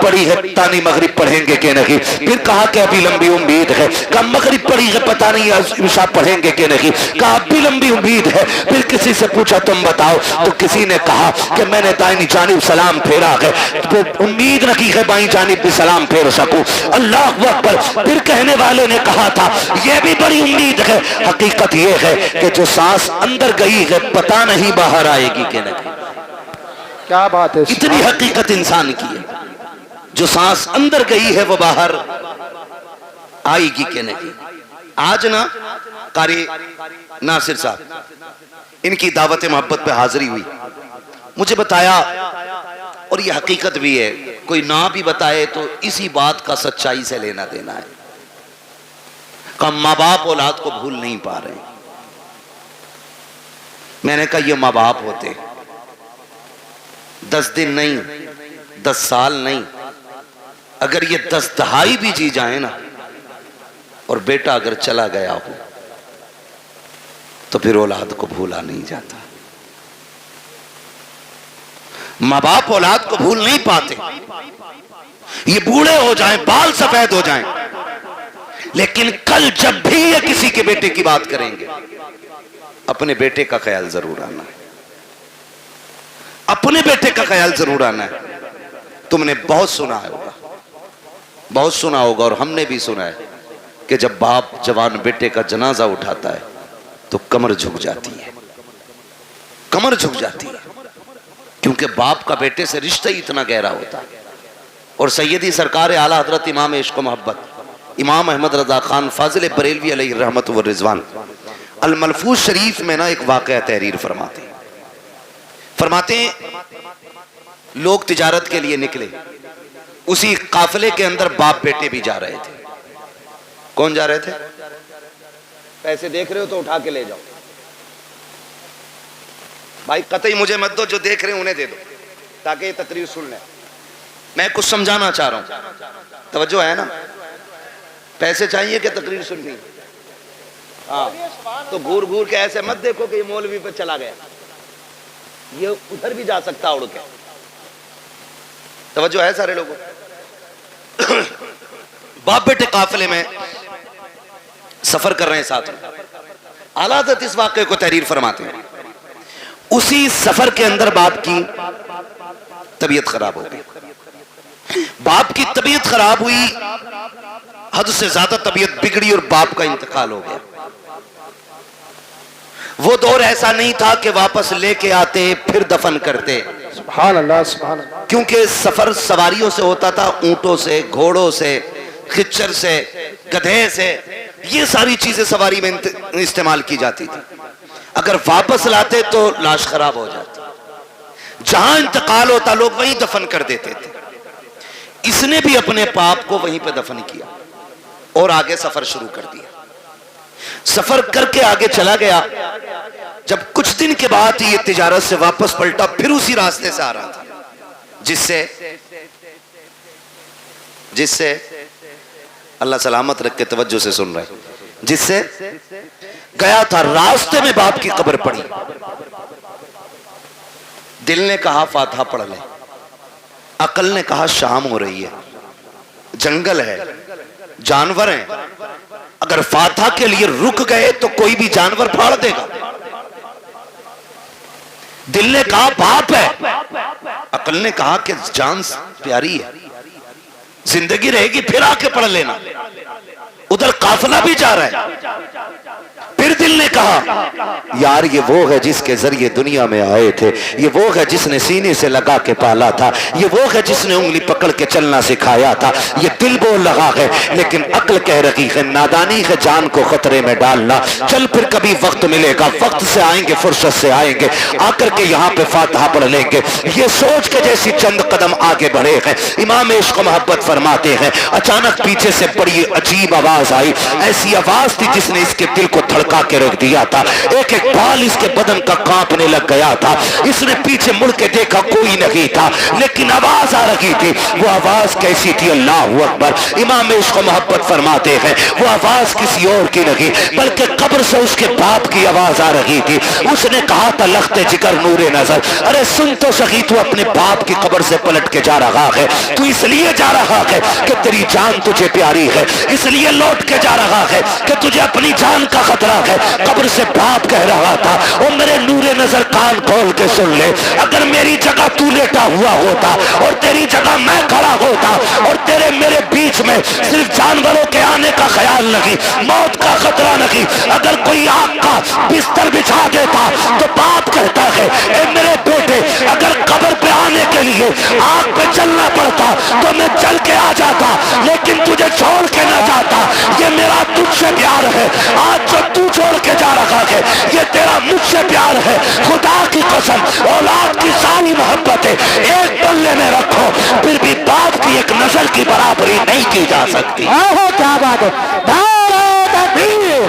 بڑی ہے تانی مغرب پڑھیں گے کہ نہیں، پھر کہا کہ ابھی لمبی امید ہے، کہا مغرب پڑھی ہے پتہ نہیں عشاء پڑھیں گے کہ نہیں، کہا ابھی لمبی امید ہے، پھر کسی سے پوچھا تم بتاؤ تو کسی نے کہا کہ میں نے دائیں جانب سلام پھیرا ہے، تو امید رکھی ہے بائیں جانب بھی سلام پھیر سکوں، اللہ اکبر۔ پھر کہنے والے نے کہا تھا یہ بھی بڑی امید ہے، حقیقت یہ ہے کہ جو سانس اندر گئی ہے پتہ نہیں باہر آئے گی کہ نہیں۔ کیا بات ہے، اتنی حقیقت انسان کی ہے، جو سانس اندر گئی ہے وہ باہر آئے گی کہ نہیں۔ آج نا قاری ناصر صاحب ان کی دعوت محبت پہ حاضری ہوئی، مجھے بتایا اور یہ حقیقت بھی ہے، کوئی نہ بھی بتائے تو اسی بات کا سچائی سے لینا دینا ہے کہ ماں باپ اولاد کو بھول نہیں پا رہے۔ میں نے کہا یہ ماں باپ ہوتے 10 دن نہیں 10 سال نہیں، اگر یہ 10 دہائی بھی جی جائیں نا اور بیٹا اگر چلا گیا ہو تو پھر اولاد کو بھولا نہیں جاتا۔ ماں باپ اولاد کو بھول نہیں پاتے، یہ بوڑھے ہو جائیں بال سفید ہو جائیں، لیکن کل جب بھی یہ کسی کے بیٹے کی بات کریں گے اپنے بیٹے کا خیال ضرور آنا ہے، اپنے بیٹے کا خیال ضرور آنا ہے۔ تم نے بہت سنا ہوگا، بہت سنا ہوگا اور ہم نے بھی سنا ہے کہ جب باپ جوان بیٹے کا جنازہ اٹھاتا ہے تو کمر جھک جاتی ہے، کمر جھک جاتی ہے، کیونکہ باپ کا بیٹے سے رشتہ ہی اتنا گہرا ہوتا ہے۔ اور سیدی سرکار اعلیٰ حضرت امام عشق و محبت امام احمد رضا خان فاضل بریلوی علیہ الرحمت والرضوان الملفوظ شریف میں نا ایک واقعہ تحریر فرماتے ہیں لوگ تجارت کے لیے نکلے، اسی قافلے کے اندر باپ بیٹے بھی جا رہے تھے۔ کون جا رہے تھے؟ پیسے دیکھ رہے ہو تو اٹھا کے لے جاؤ بھائی، قطعی مجھے مت دو، جو دیکھ رہے ہیں انہیں دے دو تاکہ یہ تقریر سن لیں۔ میں کچھ سمجھانا چاہ رہا ہوں، توجہ ہے نا؟ پیسے چاہیے کہ تقریر سن گئی؟ ہاں، تو گھور گھور کے ایسے مت دیکھو کہ یہ مولوی پہ چلا گیا، یہ ادھر بھی جا سکتا اڑ کے۔ توجہ ہے سارے لوگوں؟ باپ بیٹے قافلے میں سفر کر رہے ہیں ساتھ میں، اعلیٰ حضرت اس واقعے کو تحریر فرماتے ہیں۔ اسی سفر کے اندر باپ کی طبیعت خراب ہو گئی، باپ کی طبیعت خراب ہوئی، حد سے زیادہ طبیعت بگڑی اور باپ کا انتقال ہو گیا۔ وہ دور ایسا نہیں تھا کہ واپس لے کے آتے پھر دفن کرتے، سبحان اللہ سبحان اللہ۔ کیونکہ سفر سواریوں سے ہوتا تھا، اونٹوں سے، گھوڑوں سے، خچر سے، گدھے سے، یہ ساری چیزیں سواری میں استعمال کی جاتی تھی۔ اگر واپس لاتے تو لاش خراب ہو جاتی، جہاں انتقال ہوتا لوگ وہیں دفن کر دیتے تھے۔ اس نے بھی اپنے باپ کو وہیں پہ دفن کیا اور آگے سفر شروع کر دیا۔ سفر کر کے آگے چلا گیا، جب کچھ دن کے بعد یہ تجارت سے واپس پلٹا، پھر اسی راستے سے آ رہا تھا جس سے اللہ سلامت رکھ کے توجہ سے سن رہے، جس سے گیا تھا، راستے میں باپ کی قبر پڑی۔ دل نے کہا فاتحہ پڑھ لیں، عقل نے کہا شام ہو رہی ہے، جنگل ہے، جانور ہیں، اگر فاتحہ کے لیے رک گئے تو کوئی بھی جانور پھاڑ دے گا۔ دل نے کہا باپ ہے، عقل نے کہا کہ جان پیاری ہے، زندگی رہے گی پھر آ کے پڑھ لینا، ادھر قافلہ بھی جا رہا ہے۔ پھر دل نے کہا یار یہ وہ ہے جس کے ذریعے دنیا میں آئے تھے، یہ وہ ہے جس نے سینے سے لگا کے پالا تھا، یہ وہ ہے جس نے انگلی پکڑ کے چلنا سکھایا تھا۔ یہ دل بول رہا ہے لیکن عقل کہہ رہی ہے نادانی ہے جان کو خطرے میں ڈالنا، چل پھر کبھی وقت ملے گا، وقت سے آئیں گے، فرصت سے آئیں گے، آ کر کے یہاں پہ فاتحہ پڑھ لیں گے۔ یہ سوچ کے جیسی چند قدم آگے بڑھے ہیں، امام عشق و محبت فرماتے ہیں اچانک پیچھے سے بڑی عجیب آواز آئی، ایسی آواز تھی جس نے اس کے دل کو دھڑکا کے رکھ دیا تھا، ایک ایک بال اس کے بدن کا کانپنے لگ گیا تھا۔ اس نے پیچھے مڑ کے دیکھا کوئی نہیں تھا، لیکن آواز آ رہی تھی۔ وہ آواز کیسی تھی؟ اللہ اکبر! امام عشق و محبت فرماتے ہیں وہ آواز کسی اور کی نہیں بلکہ قبر سے اس کے باپ کی آواز آ رہی تھی۔ اس نے کہا تھا لخت جگر نور نظر، ارے سن تو سخی، تو اپنے باپ کی قبر سے پلٹ کے جا رہا ہے، تو اس لیے جا رہا ہے کہ تیری جان تجھے پیاری ہے، اس لیے لوٹ کے جا رہا ہے کہ تجھے اپنی جان کا خطرہ ہے۔ قبر سے باپ کہہ رہا تھا او میرے نور نظر کان کھول کے سن لے، اگر میری جگہ تو لیٹا ہوا ہوتا اور تیری جگہ میں کھڑا ہوتا اور تیرے میرے بیچ میں صرف جانوروں کے آنے کا خیال نہیں، موت کا خطرہ نہیں، اگر کوئی آگ کا بستر بچھا دیتا تو باپ کہتا ہے اے میرے بیٹے اگر قبر پہ آنے کے لیے آگ پہ چلنا پڑتا تو میں چل کے آ جاتا، لیکن تجھے چھوڑ کے نہ جاتا، یہ میرا تجھ سے پیار ہے۔ آج جو تو چھوڑ کے جا رہا ہے یہ تیرا مجھ سے پیار ہے، خدا کی قسم اولاد کی ساری محبتیں ایک پلے میں رکھو، پھر بھی باپ کی ایک نظر کی برابری نہیں کی جا سکتی۔ آہو کیا بات ہے! دار تکبیر،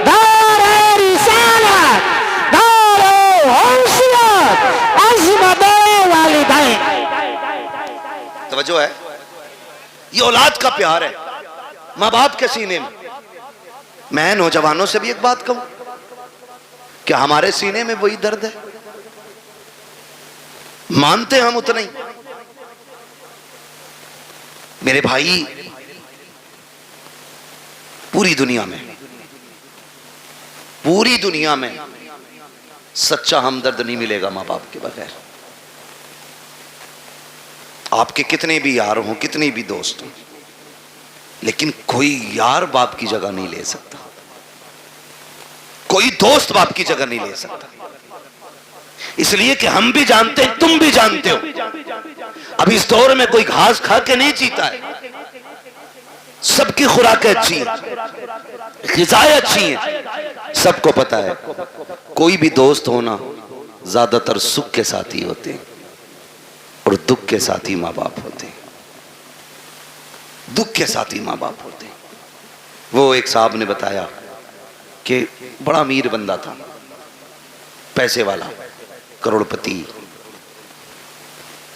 دار رسالت، دار حیثیت، عظمت والدین۔ توجہ ہے، یہ اولاد کا پیار ہے ماں باپ کے سینے میں۔ میں نوجوانوں سے بھی ایک بات کہوں کہ ہمارے سینے میں وہی درد ہے، مانتے ہم اتنا ہی۔ میرے بھائی پوری دنیا میں سچا ہمدرد نہیں ملے گا ماں باپ کے بغیر۔ آپ کے کتنے بھی یار ہوں، کتنے بھی دوست ہوں، لیکن کوئی یار باپ کی جگہ نہیں لے سکتا، کوئی دوست باپ کی جگہ نہیں لے سکتا، اس لیے کہ ہم بھی جانتے ہیں، تم بھی جانتے ہو، اب اس دور میں کوئی گھاس کھا کے نہیں جیتا ہے، سب کی خوراکیں اچھی ہیں، غذائیں اچھی ہیں، سب کو پتا ہے کوئی بھی دوست ہونا زیادہ تر سکھ کے ساتھی ہوتے ہیں اور دکھ کے ساتھی ماں باپ ہوتے ہیں، دکھ کے ساتھی ماں باپ ہوتے ہیں۔ وہ ایک صاحب نے بتایا کہ بڑا امیر بندہ تھا، پیسے والا، کروڑ پتی،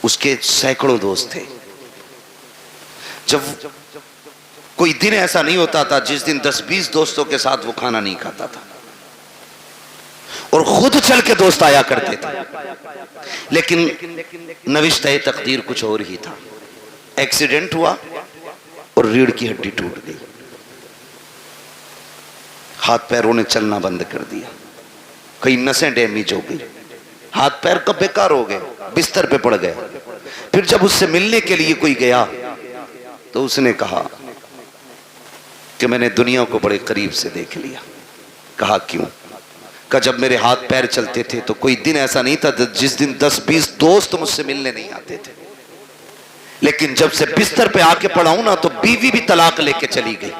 اس کے سینکڑوں دوست تھے، جب کوئی دن ایسا نہیں ہوتا تھا جس دن 10-20 دوستوں کے ساتھ وہ کھانا نہیں کھاتا تھا، اور خود چل کے دوست آیا کرتے تھے، لیکن نوشتہ تقدیر کچھ اور ہی تھا، ایکسیڈنٹ ہوا اور ریڑھ کی ہڈی ٹوٹ گئی، ہاتھ پیروں نے چلنا بند کر دیا، کئی نسیں ڈیمیج ہو گئی، ہاتھ پیر کب بیکار ہو گئے، بستر پہ پڑ گئے۔ پھر جب اس سے ملنے کے لیے کوئی گیا تو اس نے کہا کہ میں نے دنیا کو بڑے قریب سے دیکھ لیا۔ کہا کیوں؟ کہ جب میرے ہاتھ پیر چلتے تھے تو کوئی دن ایسا نہیں تھا جس دن 10-20 دوست مجھ سے ملنے نہیں آتے تھے، لیکن جب سے بستر پہ آ کے پڑا ہوں نا تو بیوی بھی طلاق لے کے چلی گئی،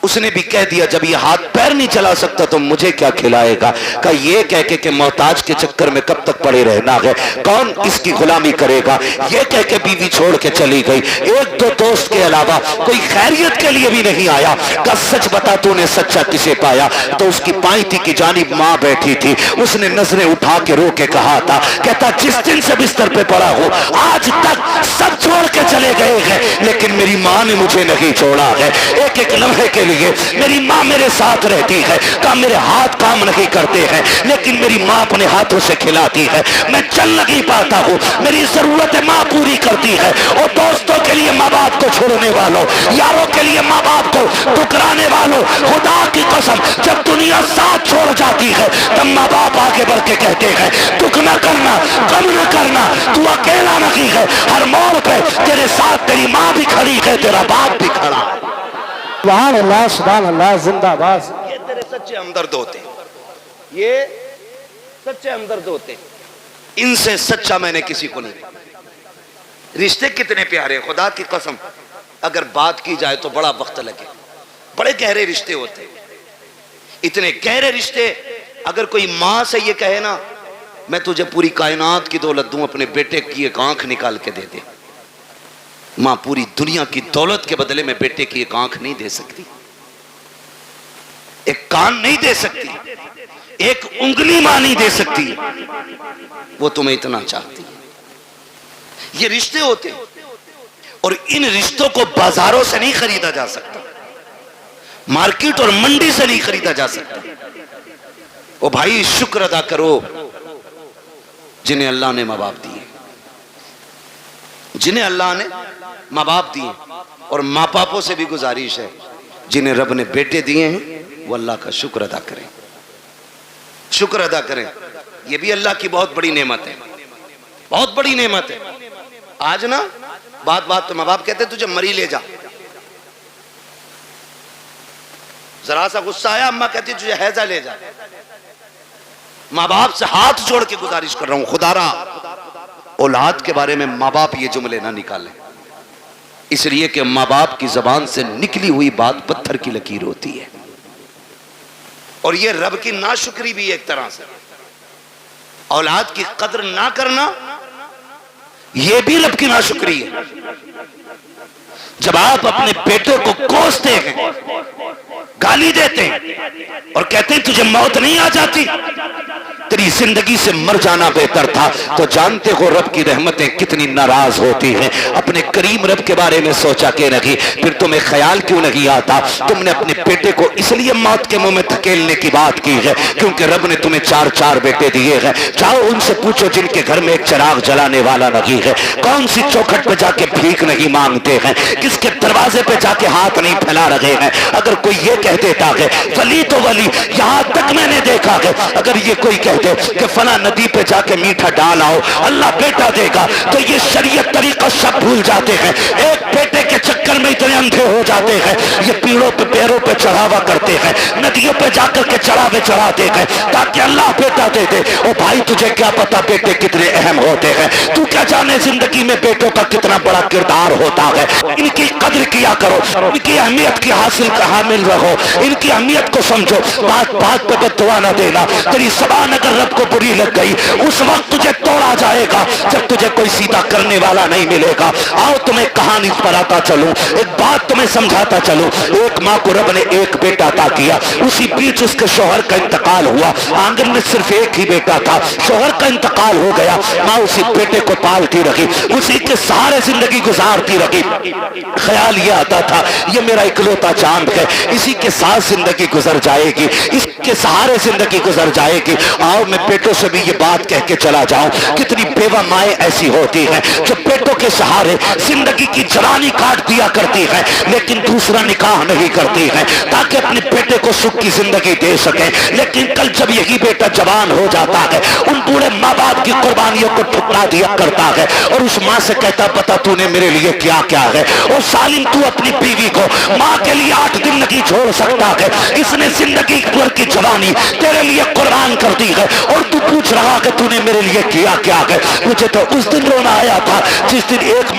اس نے بھی کہہ دیا جب یہ ہاتھ پیر نہیں چلا سکتا تو مجھے کیا کھلائے گا، کہ یہ کہہ کے کہ محتاج کے چکر میں کب تک پڑے رہنا ہے، کون اس کی غلامی کرے گا، یہ کہہ کے بیوی چھوڑ کے چلی گئی، ایک دو دوست کے علاوہ کوئی خیریت کے لیے بھی نہیں آیا، کہ سچ بتا تو نے سچا کسے پایا، تو اس کی پائیتی کی جانب ماں بیٹھی تھی، اس نے نظریں اٹھا کے رو کے کہا تھا، کہتا جس دن سے بستر پہ پڑا ہو آج تک سب چھوڑ کے چلے گئے ہیں لیکن میری ماں نے مجھے نہیں چھوڑا ہے، ایک ایک لمحے کے لیے میری ماں میرے ساتھ رہتی ہے، کہ میرے ہاتھ کام نہیں کرتے ہیں لیکن میری ماں اپنے ہاتھوں سے کھلاتی ہے، میں چل نہیں پاتا ہوں میری ضرورت ماں پوری کرتی ہے، اور دوستوں کے لیے ماں باپ کو چھوڑنے والوں، یاروں کے لیے ماں باپ کو ٹکرانے والوں، خدا کی قسم جب دنیا ساتھ چھوڑ جاتی ہے تب ماں باپ آگے بڑھ کے کہتے ہیں دکھ نہ کرنا، غم نہ کرنا، تو اکیلا نہیں ہے، ہر موڑ پہ تیرے ساتھ تیری ماں بھی کھڑی ہے، تیرا باپ بھی کھڑا ہے۔ سبحان اللہ، سبحان اللہ، زندہ باد۔ یہ تیرے سچے ہمدرد ہوتے ہیں، یہ سچے ہمدرد ہوتے ہیں، ان سے سچا میں نے کسی کو نہیں پایا۔ رشتے کتنے پیارے، خدا کی قسم اگر بات کی جائے تو بڑا وقت لگے، بڑے گہرے رشتے ہوتے ہیں، اتنے گہرے رشتے۔ اگر کوئی ماں سے یہ کہے نا میں تجھے پوری کائنات کی دولت دوں، اپنے بیٹے کی ایک آنکھ نکال کے دے دے، ماں پوری دنیا کی دولت کے بدلے میں بیٹے کی ایک آنکھ نہیں دے سکتی، ایک کان نہیں دے سکتی، ایک انگلی ماں نہیں دے سکتی، وہ تمہیں اتنا چاہتی ہے۔ یہ رشتے ہوتے ہیں، اور ان رشتوں کو بازاروں سے نہیں خریدا جا سکتا، مارکیٹ اور منڈی سے نہیں خریدا جا سکتا۔ او بھائی شکر ادا کرو جنہیں اللہ نے ماں باپ دیے، جنہیں اللہ نے ماں باپ دیے، اور ماں باپوں سے بھی گزارش ہے جنہیں رب نے بیٹے دیے ہیں وہ اللہ کا شکر ادا کریں، شکر ادا کریں، یہ بھی اللہ کی بہت بڑی نعمت ہے، بہت بڑی نعمت ہے۔ آج نا بات ماں باپ کہتے تجھے مری لے جا، ذرا سا غصہ آیا اماں کہتی تجھے حیضہ لے جا۔ ماں باپ سے ہاتھ جوڑ کے گزارش کر رہا ہوں خدا را اولاد کے بارے میں ماں باپ یہ جملے نہ نکالیں، اس لیے کہ ماں باپ کی زبان سے نکلی ہوئی بات پتھر کی لکیر ہوتی ہے، اور یہ رب کی ناشکری بھی ایک طرح سے، اولاد کی قدر نہ کرنا یہ بھی رب کی ناشکری ہے۔ جب آپ اپنے بیٹوں کو کوستے ہیں، گالی دیتے ہیں اور کہتے ہیں تجھے موت نہیں آ جاتی، تیری زندگی سے مر جانا بہتر تھا، تو جانتے ہو رب کی رحمتیں کتنی ناراض ہوتی ہیں۔ اپنے کریم رب کے بارے میں سوچا کہ نہیں، پھر تمہیں خیال کیوں نہیں آتا تم نے اپنے بیٹے کو اس لیے موت کے منہ میں دھکیلنے کی بات کی ہے کیونکہ رب نے تمہیں 4 بیٹے دیے ہیں۔ جاؤ ان سے پوچھو جن کے گھر میں ایک چراغ جلانے والا نہیں ہے، کون سی چوکھٹ پہ جا کے بھیک نہیں مانگتے ہیں، کس کے دروازے پہ جا کے ہاتھ نہیں پھیلا رہے ہیں۔ اگر کوئی یہ کہہ دیتا ہے ولی تو ولی، یہاں تک میں نے دیکھا ہے اگر یہ کوئی کہہ دے کہ فلاں ندی پہ جا کے میٹھا ڈال آؤ اللہ بیٹا دے گا، تو یہ شریعت طریقہ سب بھول جاتے ہیں۔ ایک بیٹے کے چکر میں کتنے اندھے ہو جاتے ہیں، یہ پیڑوں پہ پیروں پہ چڑھاوا کرتے ہیں، ندیوں پہ جا کر کے چڑھاوے چڑھاتے ہیں تاکہ اللہ بیٹا دے دے۔ او بھائی تجھے کیا پتا بیٹے کتنے اہم ہوتے ہیں، تو کیا جانے زندگی میں بیٹوں کا کتنا بڑا کردار ہوتا ہے۔ ان کی قدر کیا کرو، ان کی اہمیت کی حامل رہو، ان کی اہمیت کو سمجھو، بات بات پہ بد دعا نہ دینا۔ تیری زبان اگر رب کو بری لگ گئی اس وقت تجھے توڑا جائے گا جب تجھے کوئی سیدھا کرنے والا نہیں ملے گا۔ آؤ تمہیں کہانی پر آتا چلوں، ایک بات تمہیں سمجھاتا چلوں۔ ایک ماں کو رب نے ایک بیٹا عطا کیا، اسی بیچ اس کے شوہر کا انتقال ہوا، آنگن میں صرف ایک ہی بیٹا تھا، شوہر کا انتقال ہو گیا، ماں اسی بیٹے کو پالتی رہی، اسی کے سہارے زندگی گزارتی رہی۔ خیال یہ آتا تھا یہ میرا اکلوتا چاند ہے، اسی کے ساتھ زندگی گزر جائے گی، اس کے سہارے زندگی گزر جائے گی۔ آؤ میں بیٹوں سے بھی یہ بات کہہ کے چلا جاؤں، کتنی بیوہ مائیں ایسی ہوتی ہیں جو بیٹوں کے سہارے زندگی کی جوانی کاٹ دیا کرتی ہیں لیکن دوسرا نکاح نہیں کرتی ہیں تاکہ اپنے بیٹے کو سکھ کی زندگی دے سکیں، لیکن کل جب یہی بیٹا جوان ہو جاتا ہے ان بوڑھے ماں باپ کی قربانیوں کو ٹھکرا دیا کرتا ہے اور اس ماں سے کہتا پتا تو نے میرے لیے کیا کیا ہے۔ اور ظالم تو اپنی بیوی کو ماں کے لیے 8 دن نہیں چھوڑ سکتا ہے، اس نے زندگی بھر کی جوانی تیرے لیے قربان کر دی ہے اور تو پوچھ رہا کہ تو نے میرے لیے کیا کیا ہے۔ مجھے تو اس دن رونا آیا تھا جس دن ایک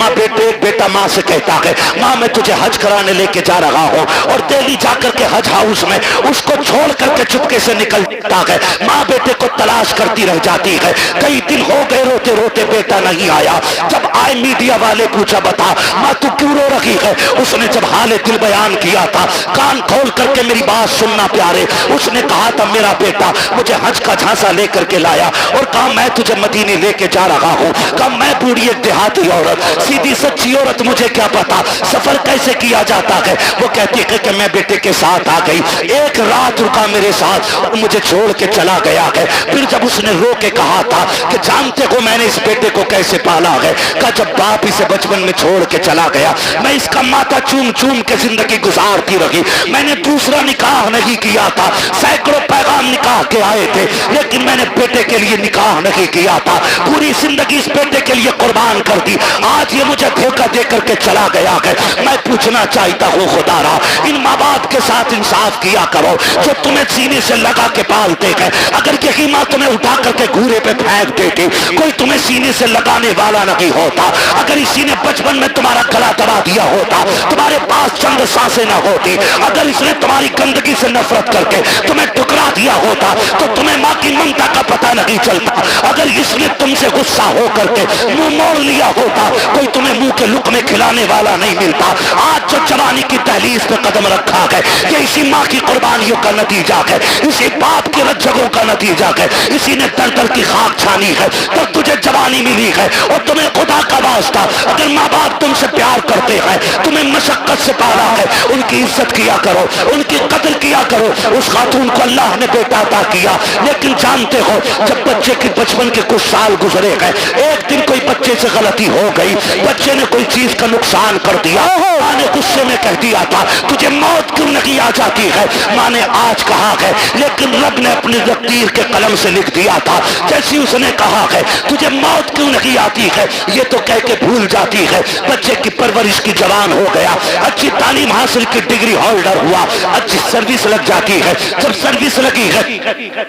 بیٹا ماں سے کہتا ہے ماں میں تجھے حج کرانے لے کے جا رہا ہوں، اور دہلی جا کر کے حج ہاؤس میں اس کو چھوڑ کر کے چپکے سے نکل جاتا ہے، ماں بیٹے کو تلاش کرتی رہ جاتی ہے، کئی دن ہو گئے روتے روتے بیٹا نہیں آیا۔ جب آئے میڈیا والے پوچھا بتا ماں تو کیوں رو رہی ہے، اس نے جب حال دل بیان کیا تھا کان کھول کر کے میری بات سننا پیارے، اس نے کہا تھا میرا بیٹا مجھے حج کا جھانسا لے کر کے لایا اور کہا میں تجھے مدینے لے کے جا رہا ہوں، کہا میں بوڑھی ایک دیہاتی عورت سیدھی سچی عورت مجھے کیا پتا سفر کیسے کیا جاتا ہے، وہ کہتی ہے کہ میں بیٹے کے ساتھ آ گئی، ایک رات رکا میرے ساتھ اور مجھے چھوڑ کے چلا گیا ہے۔ پھر جب اس نے رو کے کہا تھا کہ جانتے ہو میں نے اس بیٹے کو کیسے پالا ہے، کہا جب باپ اسے بچپن میں چھوڑ کے چلا گیا میں اس کا ماتھا چوم چوم کے زندگی گزارتی رہی، میں نے دوسرا نکاح نہیں کیا تھا، سینکڑوں پیغام نکاح کے آئے تھے لیکن میں نے بیٹے کے لیے نکاح نہیں کیا تھا، پوری زندگی اس بیٹے کے لیے قربان کر دی، آج یہ مجھے دھوکہ دے کر کے چلا گیا ہے۔ میں پوچھنا چاہتا ہوں خدا را ان ماں باپ کے ساتھ انصاف کیا کرو جو تمہیں سینے سے لگا کے پالتے ہیں، اگر یہی ماں تمہیں اٹھا کر کے گھورے پہ پھینک دیتی کوئی تمہیں سینے سے لگانے والا نہیں ہوتا، اگر اسی نے بچپن میں تمہارا گلا دبا دیا ہوتا تمہارے پاس چند سانسیں نہ ہوتی، اگر اس نے تمہاری گندگی سے نفرت کر کے تمہیں ٹکرا دیا ہوتا تو تمہیں ماں کی ممتا کا پتہ نہیں چلتا، اگر اس نے تم سے غصہ ہو کر کے منہ موڑ لیا ہوتا کوئی تمہیں منہ کے لقمے کھلانے والا نہیں ملتا۔ آج جو جوانی کی دہلیز پہ قدم رکھا ہے یہ اسی ماں کی قربانیوں کا نتیجہ ہے، اسی باپ کے رجگوں کا نتیجہ ہے، اسی نے در در کی خاک چھانی ہے تو تجھے جوانی ملی ہے۔ اور تمہیں خدا کا واسطہ اگر ماں باپ تم سے پیار کرتے ہیں تمہیں مشقت سے پالا ہے ان کی عزت کیا کرو، ان کی قدر کیا کرو۔ اس خاتون کو اللہ نے بیٹا عطا کیا لیکن جانتے ہو جب بچے کے بچپن کے کچھ سال گزرے گئے ایک دن کوئی بچے سے غلطی ہو گئی، بچے نے کوئی چیز کا نقصان کر دیا، ماں نے غصے میں کہہ دیا تھا تجھے موت کیوں نہیں آ جاتی ہے، ماں نے آج کہا ہے لیکن رب نے اپنی تقدیر کے قلم سے لکھ دیا تھا جیسی اس نے کہا ہے تجھے موت کیوں نہیں آتی ہے، یہ تو کہہ کے بھول جاتی ہے۔ بچے کی پرورش کی جوان ہو گیا، اچھی تعلیم حاصل کی ڈگری ہولڈر ہوا، اچھی سروس لگ جاتی ہے، جب سروس لگی ہے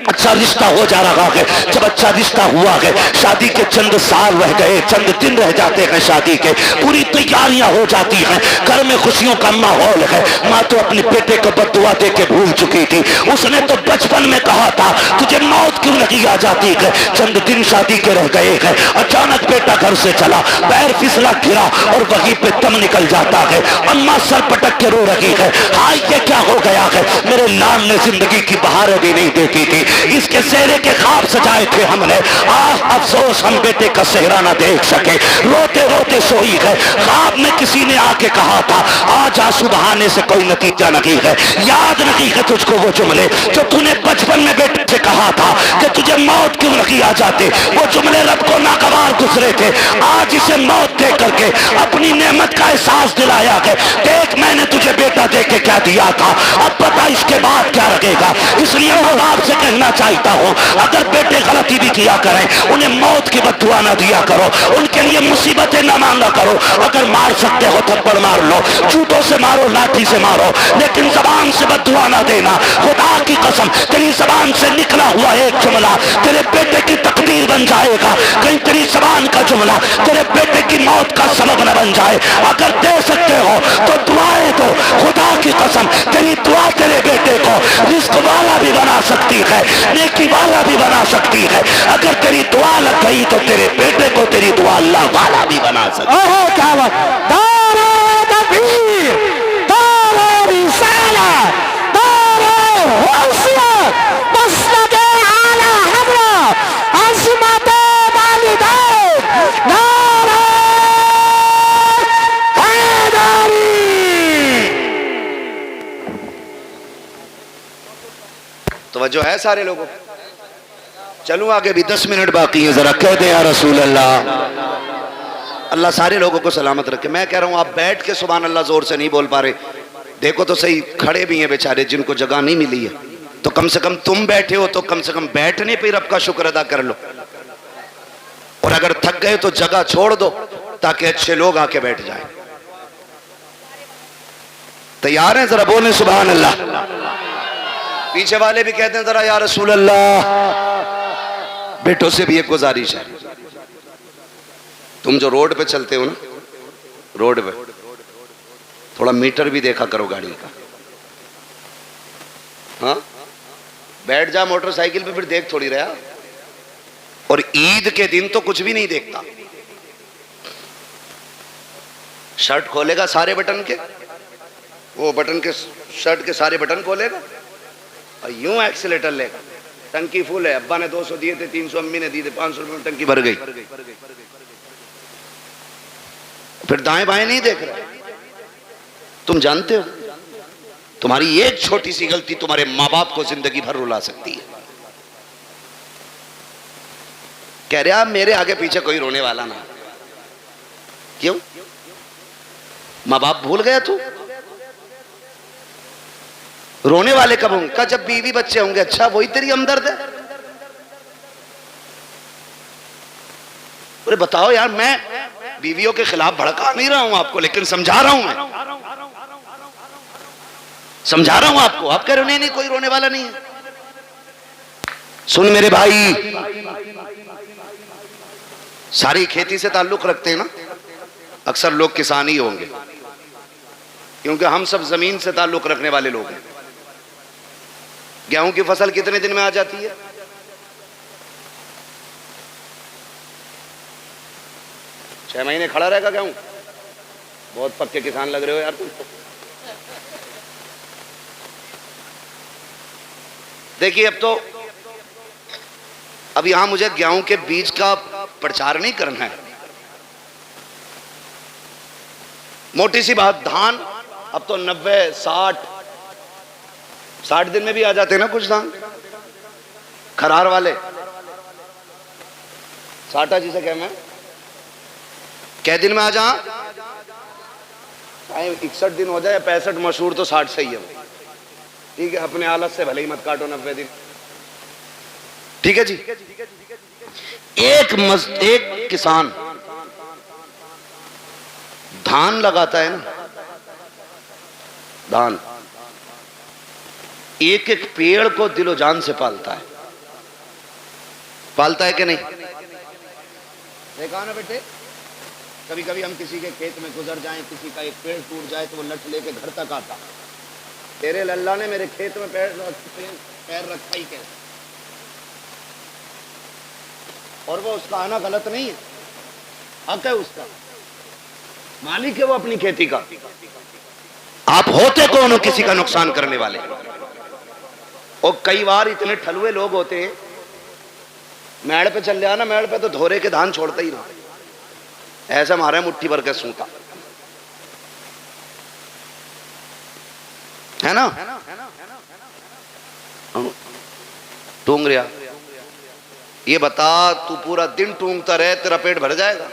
اچھا رشتہ ہو جا رہا ہے، جب اچھا رشتہ ہوا ہے شادی کے چند سال رہ گئے، چند دن رہ جاتے ہیں شادی کے، پوری تیاریاں ہو جاتی ہیں، گھر میں خوشیوں کا ماحول ہے، ماں تو اپنے بیٹے کو بد دعا دے کے بھول چکی تھی، اس نے تو بچپن میں کہا تھا تجھے موت کیوں نہیں آ جاتی ہے، چند دن شادی کے رہ گئے ہیں، اچانک بیٹا گھر سے چلا، پیر پھسلا گرا اور وہیں پہ دم نکل جاتا ہے، اماں سر پٹک کے رو رہی ہے، ہائے یہ کیا ہو گیا ہے، میرے لال نے زندگی کی بہاریں بھی نہیں دیکھی تھی، اس کے سہرے کے خواب سجائے تھے ہم نے، افسوس ہم بیٹے کا چہرہ نہ دیکھ سکے، روتے روتے سوئی ہے، خواب میں کسی نے آ کے کہا تھا آج آنسو بہانے سے کوئی نتیجہ نہیں ہے، یاد نہیں ہے تجھ کو وہ جملے جو تو نے بچپن میں بیٹے سے کہا تھا کہ تجھے موت کیوں نہیں آ جاتے، وہ جملے رب کو ناگوار گزرے تھے، آج اسے موت دے کر کے اپنی نعمت کا احساس دلایا ہے، دیکھ میں نے تجھے بیٹا دے کے کیا دیا تھا، اب پتا اس کے بعد کیا رہے گا، اس لیے میں باپ سے کہنا چاہتا ہوں اگر بیٹے غلطی بھی کیا کریں انہیں موت کی بد دعا نہ دیا کرو، ان کے لیے مصیبتیں نہ مانگا کرو، اگر اگر مار سکتے ہو تھپڑ مار لو, جوتوں سے مارو, لاٹھی سے مارو, لیکن زبان سے بد دعا نہ دینا. خدا کی قسم تیری زبان سے نکلا ہوا ایک جملہ تیرے بیٹے کی تقدیر بن جائے گا. کہیں تیری زبان کا جملہ تیرے بیٹے کی موت کا سبب نہ بن جائے. اگر دے سکتے ہو تو دعائیں دو. خدا کی قسم تیری دعا تیرے بیٹے کو رزق والا بھی بنا سکتی ہے, نیکی والا بھی بنا سکتی ہے. اگر تیری دعا لگ گئی تو تیرے بیٹے کو تیری دعا اللہ والا بھی بنا سکتی ہے. اوہ کیا بات, دار تکبیر, دار رسالت, دار حیثیت, مسند اعلی حضرت عظمت والدین, نعرہ حیدری. توجہ ہے سارے لوگوں؟ چلوں آگے, بھی 10 منٹ باقی ہیں, ذرا کہہ دیں یا رسول اللہ. اللہ سارے لوگوں کو سلامت رکھے. میں کہہ رہا ہوں آپ بیٹھ کے سبحان اللہ زور سے نہیں بول پا رہے, دیکھو تو صحیح, کھڑے بھی ہیں بیچارے جن کو جگہ نہیں ملی ہے, تو کم سے کم تم بیٹھے ہو تو کم سے کم بیٹھنے پہ رب کا شکر ادا کر لو, اور اگر تھک گئے تو جگہ چھوڑ دو تاکہ اچھے لوگ آ کے بیٹھ جائیں. تیار ہیں؟ ذرا بولیں سبحان اللہ. پیچھے والے بھی کہتے ہیں ذرا یا رسول اللہ. بیٹوں سے بھی ایک گزارش ہے, تم جو روڈ پہ چلتے ہو نا, روڈ پہ تھوڑا میٹر بھی دیکھا کرو گاڑی کا. ہاں بیٹھ جا موٹر سائیکل پہ, پھر دیکھ تھوڑی رہا. اور عید کے دن تو کچھ بھی نہیں دیکھتا. شرٹ کھولے گا سارے بٹن کے, وہ بٹن کے شرٹ کے سارے بٹن کھولے گا اور یوں ایکسیلیٹر لے گا. ٹنکی فل ہے, ابا نے 200 دیے تھے, 300 امی نے دیے تھے, 500 روپے میں ٹنکی بھر گئی. پھر دائیں بائیں نہیں دیکھ رہا. تم جانتے ہو تمہاری ایک چھوٹی سی غلطی تمہارے ماں باپ کو زندگی بھر رلا سکتی ہے. کہہ رہے آپ میرے آگے پیچھے کوئی رونے والا نہ. کیوں؟ ماں باپ بھول گیا تو رونے والے کب ہوں گے؟ جب بیوی بچے ہوں گے. اچھا وہی تیری ہمدرد ہے؟ ارے بتاؤ یار, میں بیویوں کے خلاف بھڑکا نہیں رہا ہوں آپ کو, لیکن سمجھا رہا ہوں, میں سمجھا رہا ہوں آپ کو. آپ کہہ رہے نہیں کوئی رونے والا نہیں ہے. سن میرے بھائی, ساری کھیتی سے تعلق رکھتے ہیں نا, اکثر لوگ کسان ہی ہوں گے, کیونکہ ہم سب زمین سے تعلق رکھنے والے لوگ ہیں. گیہوں کی فصل کتنے دن میں آ جاتی ہے؟ 6 مہینے کھڑا رہے گا گیہوں. بہت پکے کسان لگ رہے ہو یار تم. دیکھیے اب یہاں مجھے گیہوں کے بیج کا پرچار نہیں کرنا ہے. موٹی سی بات, دھان اب تو 90 60 دن میں بھی آ جاتے ہیں نا کچھ دھان, کھرار والے. ساٹا جسے کہنا ہے, کیا دن میں آ جا, 61 دن ہو جائے, 65 مشہور تو 60 صحیح ہے. ٹھیک ہے, اپنے حالت سے بھلے ہی مت کاٹو 90 دن. ٹھیک ہے جی. ایک کسان دھان لگاتا ہے نا, دھان ایک ایک پیڑ کو دل و جان سے پالتا ہے. پالتا ہے کہ نہیں؟ دیکھا نا بیٹے, کبھی کبھی ہم کسی کے کھیت میں گزر جائیں, کسی کا ایک پیڑ ٹوٹ جائے تو وہ لٹ لے کے گھر تک آتا. تیرے اللہ نے میرے کھیت میں پیر رکھا ہی کیسے؟ اور وہ اس کا آنا غلط نہیں ہے, حق ہے اس کا, مالک ہے وہ اپنی کھیتی کا. آپ ہوتے کون ہو کسی کا نقصان کرنے والے؟ اور کئی بار اتنے ٹھلوے لوگ ہوتے ہیں, میڑ پہ چل جانا, میڑ پہ تو دھورے کے دھان چھوڑتا ہی نہ, ایسا مارا مٹھی بھر کے سوتا ہے نا. ٹونگ رہا, یہ بتا تو پورا دن ٹونگتا رہے تیرا پیٹ بھر جائے گا؟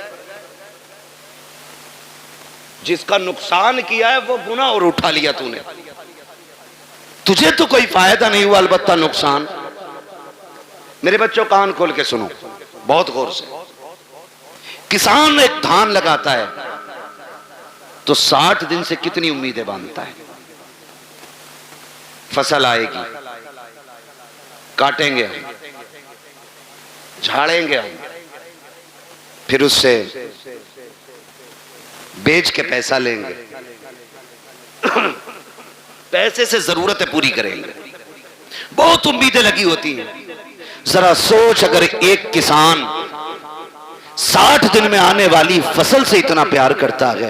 جس کا نقصان کیا ہے وہ گناہ اور اٹھا لیا تو نے, تجھے تو کوئی فائدہ نہیں ہوا, البتہ نقصان. میرے بچوں کان کھول کے سنو بہت غور سے. کسان ایک دھان لگاتا ہے, تو 60 دن سے کتنی امیدیں باندھتا ہے. فصل آئے گی، کاٹیں گے ہم، جھاڑیں گے ہم، پھر اس سے بیچ کے پیسہ لیں گے، پیسے سے ضرورتیں پوری کریں گے. بہت امیدیں لگی ہوتی ہیں. ذرا سوچ، اگر ایک کسان 60 دن میں آنے والی فصل سے اتنا پیار کرتا ہے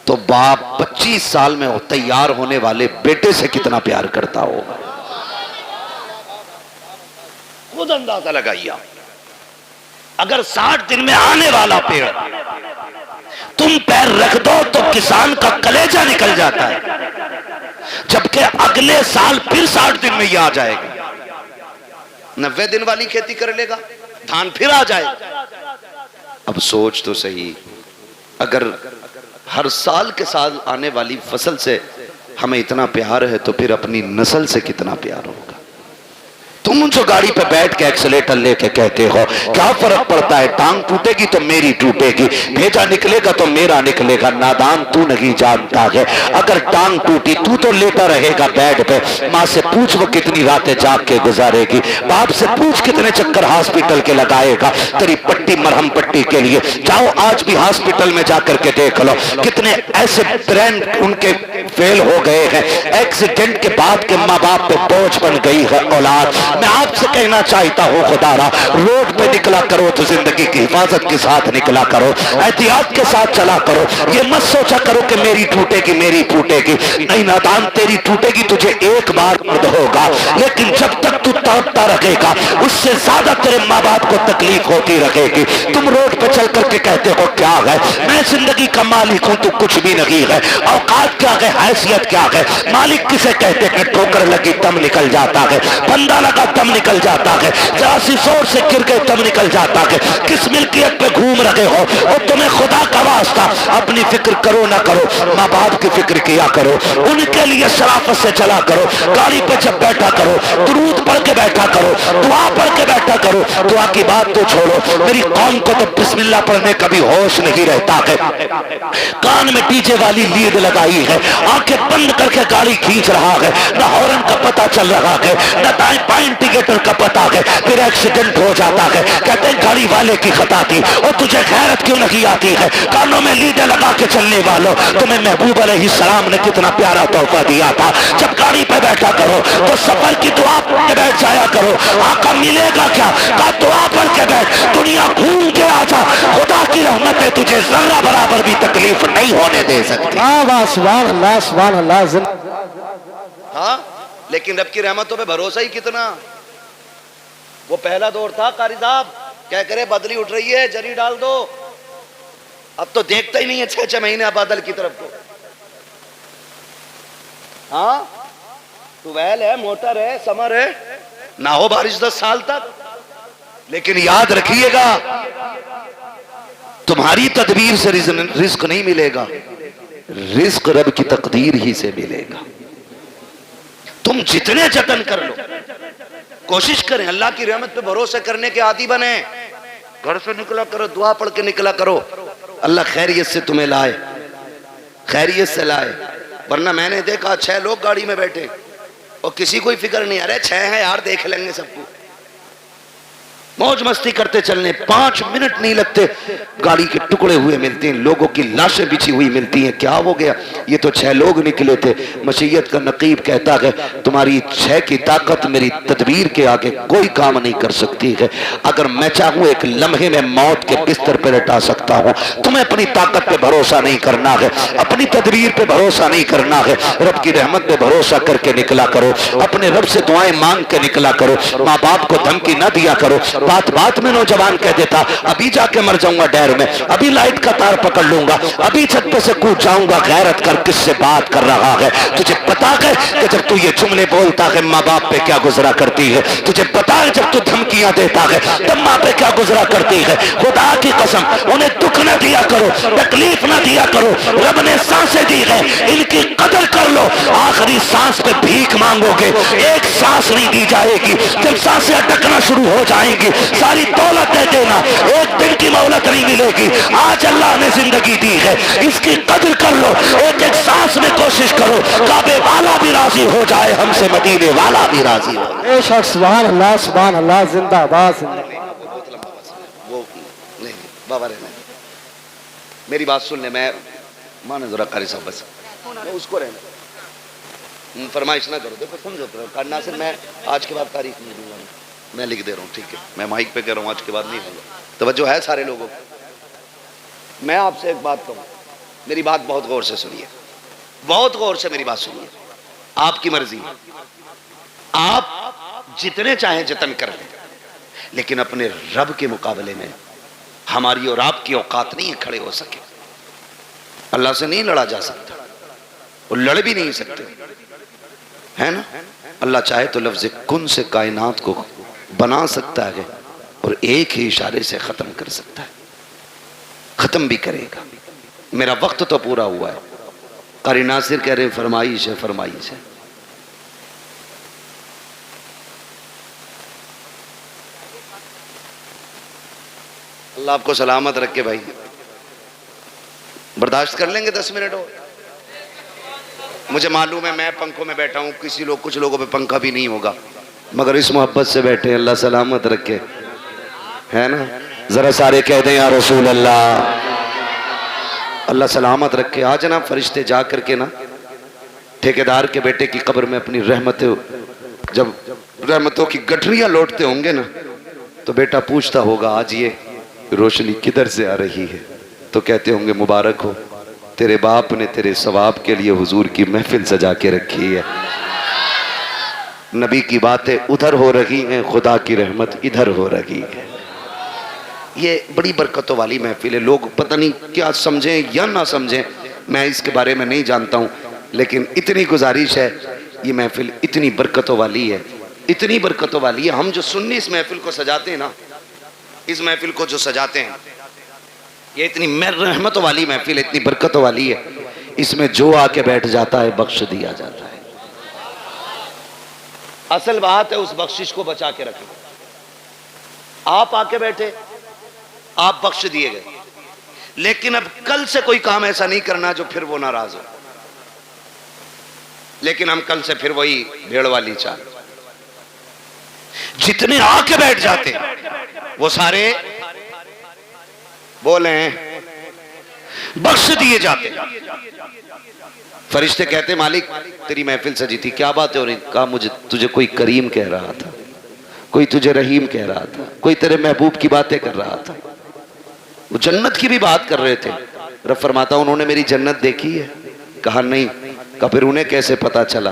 تو باپ 25 سال میں تیار ہونے والے بیٹے سے کتنا پیار کرتا ہوگا. خود اندازہ لگائیے. اگر 60 دن میں آنے والا پیڑ تم پیر رکھ دو تو کسان کا کلیجہ نکل جاتا ہے، جبکہ اگلے سال پھر 60 دن میں یہ آ جائے گا. 90 دن والی کھیتی کر لے گا، دھان پھر آ جائے گا. اب سوچ تو صحیح، اگر ہر سال کے ساتھ آنے والی فصل سے ہمیں اتنا پیار ہے تو پھر اپنی نسل سے کتنا پیار ہوگا. تم جو گاڑی پہ بیٹھ کے ایکسیلیٹر لے کے کہتے ہو کیا فرق پڑتا ہے، ٹانگ ٹوٹے گی تو میری ٹوٹے گی، بھیجا نکلے گا تو میرا نکلے گا. نادان تو نہیں جانتا ہے اگر ٹانگ ٹوٹی تو لیٹا رہے گا بیڈ پہ. ماں سے پوچھ وہ کتنی راتیں جاگ کے گزارے گی، باپ سے پوچھ کتنے چکر ہاسپٹل کے لگائے گا تیری پٹی مرہم پٹی کے لیے. جاؤ آج بھی ہاسپٹل میں جا کر کے دیکھ لو کتنے ایسے برین ان کے فیل ہو گئے ہیں. ایکسیڈنٹ کے بعد کے ماں باپ پہ بوجھ بن گئی ہے اولاد. میں آپ سے کہنا چاہتا ہوں خدا را، روڈ پہ نکلا کرو تو زندگی کی حفاظت کے ساتھ نکلا کرو، احتیاط کے ساتھ چلا کرو. یہ مت سوچا کرو کہ میری ٹوٹے گی میری ٹوٹے گی. نہیں نادان، تیری ٹوٹے گی تجھے ایک بار درد ہوگا، لیکن جب تک تو تڑپتا رہے گا اس سے زیادہ تیرے ماں باپ کو تکلیف ہوتی رہے گی. تم روڈ پہ چل کر کے کہتے ہو کیا ہے، میں زندگی کا مالک ہوں، تو کچھ بھی نہیں ہے. اوقات کیا ہے، حیثیت کیا ہے. مالک کسے کہتے ہیں؟ ٹھوکر لگی تم نکل جاتا ہے، بندہ لگا تم نکل جاتا ہے، ذرا سی زور سے گر گئے تم نکل جاتا ہے. کس ملکیت پہ گھوم رہے ہو؟ اور تمہیں خدا کا واسطہ اپنی فکر کرو نہ کرو، ماں باپ کی فکر کیا کرو، ان کے لیے شرافت سے چلا کرو. گاڑی پہ جب بیٹھا کرو درود پڑھ کے بیٹھا کرو، دعا پڑھ کے بیٹھا کرو. دعا کی بات تو چھوڑو، میری قوم کو تو بسم اللہ پڑھنے کا بھی ہوش نہیں رہتا ہے. کان میں ڈی جے والی لیڈ لگائی ہے، آنکھیں بند کر کے گاڑی کھینچ رہا ہے، نہ ہارن کا پتہ چل رہا ہے نہ دائیں بائیں انڈیکیٹر کا پتہ ہے. پھر ایکسیڈنٹ ہو جاتا ہے، کہتے ہیں گاڑی والے کی خطا تھی. اور تجھے غیرت کیوں نہیں آتی ہے؟ کانوں میں لیڈیں لگا کے چلنے والوں، تمہیں محبوب علیہ السلام نے کتنا پیارا تحفہ دیا تھا. جب گاڑی پہ بیٹھا کرو تو سفر کی دعا پڑھ کے بیٹھ جایا کرو. آقا ملے گا کیا؟ کہا دعا پڑھ کے بیٹھ، دنیا گھوم کے آ جا، خدا کی رحمتیں تجھے ذرہ برابر بھی تکلیف نہیں ہونے دے سکتی. سبحان اللہ سبحان اللہ. ہاں لیکن رب کی رحمتوں پہ بھروسہ ہی کتنا. وہ پہلا دور تھا قاری صاحب کیا کرے بدلی اٹھ رہی ہے جری ڈال دو، اب تو دیکھتا ہی نہیں ہے 6 مہینے بادل کی طرف کو. ہاں ٹویل ہے، موٹر ہے، سمر ہے، نہ ہو بارش 10 سال تک. لیکن یاد رکھیے گا تمہاری تدبیر سے رزق نہیں ملے گا، رزق رب کی تقدیر ہی سے ملے گا. تم جتنے جتن کر لو، کوشش کریں اللہ کی رحمت پہ بھروسہ کرنے کے عادی بنے. گھر سے نکلا کرو دعا پڑھ کے نکلا کرو، اللہ خیریت سے تمہیں لائے، خیریت سے لائے. ورنہ میں نے دیکھا 6 لوگ گاڑی میں بیٹھے اور کسی کوئی فکر نہیں، ارے 6 ہیں یار دیکھ لیں گے سب کو، موج مستی کرتے چلنے. 5 منٹ نہیں لگتے گاڑی کے ٹکڑے ہوئے ملتے ہیں، لوگوں کی لاشیں بچھی ہوئی ملتی ہیں. کیا ہو گیا؟ یہ تو 6 لوگ نکلے تھے. مشیت کا نقیب کہتا ہے تمہاری 6 کی طاقت میری تدبیر کے آگے کوئی کام نہیں کر سکتی ہے. اگر میں چاہوں ایک لمحے میں موت کے بستر پہ لٹا سکتا ہوں. تمہیں اپنی طاقت پہ بھروسہ نہیں کرنا ہے، اپنی تدبیر پہ بھروسہ نہیں کرنا ہے، رب کی رحمت پہ بھروسہ کر کے نکلا کرو. اپنے رب سے دعائیں مانگ کے نکلا کرو. ماں باپ کو دھمکی نہ دیا کرو. بات بات میں نوجوان کہہ دیتا ابھی جا کے مر جاؤں گا ڈیر میں، ابھی لائٹ کا تار پکڑ لوں گا، ابھی چھت پہ سے کود جاؤں گا. غیرت کر، کس سے بات کر رہا ہے؟ تجھے پتا ہے کہ جب تو یہ جملے بولتا ہے ماں باپ پہ کیا گزرا کرتی ہے؟ تجھے پتا ہے جب تو دھمکیاں دیتا ہے تب ماں پہ کیا گزرا کرتی ہے؟ خدا کی قسم انہیں دکھ نہ دیا کرو، تکلیف نہ دیا کرو. رب نے سانسیں دی ہے، ان کی قدر کر لو. آخری سانس پہ بھیک مانگو گے، ایک سانس نہیں دی جائے گی. جب سانسیں اٹکنا شروع ہو جائیں گی ساری دولت دے دینا، ایک دن کی مہلت نہیں ملے گی. آج اللہ نے زندگی دی ہے، اس کی قدر کر لو. ایک ایک سانس میں کوشش کرو کعبے والا بھی راضی ہو جائے ہم سے، مدینے والا بھی راضی ہو. بے شک سبحان اللہ زندہ آباد زندہ. وہ نہیں بابا رہنا، میری بات سن لے. میں مانے ذرا قاری صاحب بس میں اس کو رہنا فرمائش نہ کرو. دیکھو سمجھو ناصر، میں آج کے بعد تاریخ نہیں دوں گا، میں لکھ دے رہا ہوں ٹھیک ہے. میں مائک پہ کہہ رہا ہوں آج کے بعد نہیں ہوگا. توجہ ہے سارے لوگوں کو. میں آپ سے ایک بات کہوں، میری بات بہت غور سے سنیے، بہت غور سے میری بات سنیے. آپ کی مرضی، آپ جتنے چاہیں جتن کر لیں، لیکن اپنے رب کے مقابلے میں ہماری اور آپ کی اوقات نہیں کھڑے ہو سکے. اللہ سے نہیں لڑا جا سکتا، وہ لڑ بھی نہیں سکتے، ہے نا. اللہ چاہے تو لفظ کن سے کائنات کو بنا سکتا ہے اور ایک ہی اشارے سے ختم کر سکتا ہے. ختم بھی کرے گا. میرا وقت تو پورا ہوا ہے. قاری ناصر کہہ رہے ہیں فرمائش ہے، فرمائش ہے. اللہ آپ کو سلامت رکھے بھائی. برداشت کر لیں گے 10 منٹ اور؟ مجھے معلوم ہے میں پنکھوں میں بیٹھا ہوں، کچھ لوگوں پہ پنکھا بھی نہیں ہوگا، مگر اس محبت سے بیٹھے ہیں. اللہ سلامت رکھے، ہے نا. ذرا سارے کہہ دیں یا رسول اللہ. اللہ سلامت رکھے. آج نا فرشتے جا کر کے نا ٹھیکیدار کے بیٹے کی قبر میں اپنی جب رحمتوں کی گٹھریاں لوٹتے ہوں گے نا، تو بیٹا پوچھتا ہوگا آج یہ روشنی کدھر سے آ رہی ہے؟ تو کہتے ہوں گے مبارک ہو، تیرے باپ نے تیرے ثواب کے لیے حضور کی محفل سجا کے رکھی ہے. نبی کی باتیں ادھر ہو رہی ہیں، خدا کی رحمت ادھر ہو رہی ہے. یہ بڑی برکتوں والی محفل ہے. لوگ پتہ نہیں کیا سمجھیں یا نہ سمجھیں، میں اس کے بارے میں نہیں جانتا ہوں، لیکن اتنی گزارش ہے، یہ محفل اتنی برکتوں والی ہے، اتنی برکتوں والی ہے. ہم جو سنی اس محفل کو سجاتے ہیں نا، اس محفل کو جو سجاتے ہیں، یہ اتنی رحمتوں والی محفل ہے، اتنی برکتوں والی ہے. اس میں جو آ کے بیٹھ جاتا ہے بخش دیا جاتا ہے. اصل بات ہے اس بخشش کو بچا کے رکھیں. آپ آ کے بیٹھے، آپ بخش دیے گئے، لیکن اب کل سے کوئی کام ایسا نہیں کرنا جو پھر وہ ناراض ہو. لیکن ہم کل سے پھر وہی بھیڑ والی چال. جتنے آ کے بیٹھ جاتے وہ سارے بولیں بخش دیے جاتے. فرشتے کہتے مالک تیری محفل سجی تھی، کیا بات ہے ہو رہی؟ کہا مجھے تجھے کوئی کریم کہہ رہا تھا، کوئی تجھے رحیم کہہ رہا تھا، کوئی تیرے محبوب کی باتیں کر رہا تھا. وہ جنت کی بھی بات کر رہے تھے. رب فرماتا انہوں نے میری جنت دیکھی ہے؟ کہا نہیں. کہا پھر انہیں کیسے پتا چلا؟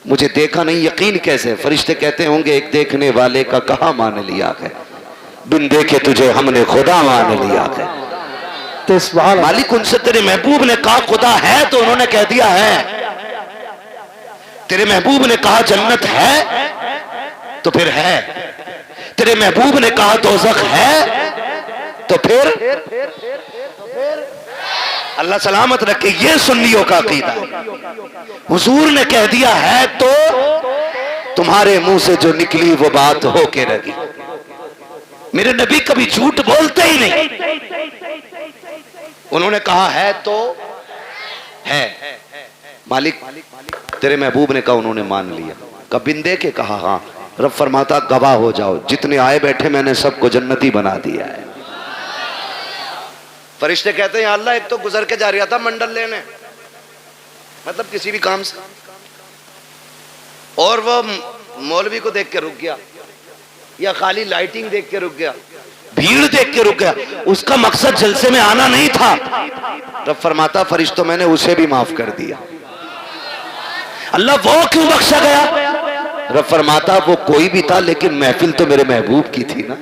مجھے دیکھا نہیں، یقین کیسے؟ فرشتے کہتے ہوں گے ایک دیکھنے والے کا کہاں مان لیا ہے، بن دیکھے تجھے ہم نے خدا مان لیا ہے. مالک ان سے تیرے محبوب نے کہا خدا ہے تو انہوں نے کہہ دیا ہے. تیرے محبوب نے کہا جنت ہے تو پھر ہے. تیرے محبوب نے کہا دوزخ ہے تو پھر اللہ سلامت رکھے. یہ سنیوں کا عقیدہ ہے. حضور نے کہہ دیا ہے تو تمہارے منہ سے جو نکلی وہ بات ہو کے رہی. میرے نبی کبھی جھوٹ بولتے ہی نہیں. انہوں نے کہا ہے تو ہے. مالک تیرے محبوب نے کہا انہوں نے مان لیا. کہا بن دے کے کہا ہاں. رب فرماتا گواہ ہو جاؤ جتنے آئے بیٹھے میں نے سب کو جنتی بنا دیا ہے. فرشتے کہتے ہیں یا اللہ ایک تو گزر کے جا رہا تھا منڈل لینے، مطلب کسی بھی کام سے، اور وہ مولوی کو دیکھ کے رک گیا یا خالی لائٹنگ دیکھ کے رک گیا، بھیڑ دیکھ کے رک گیا. اس کا مقصد جلسے میں آنا نہیں تھا. رب فرماتا فرشتوں میں نے اسے بھی معاف کر دیا. اللہ وہ کیوں بخشا گیا؟ رب فرماتا وہ کوئی بھی تھا لیکن محفل تو میرے محبوب کی تھی نا.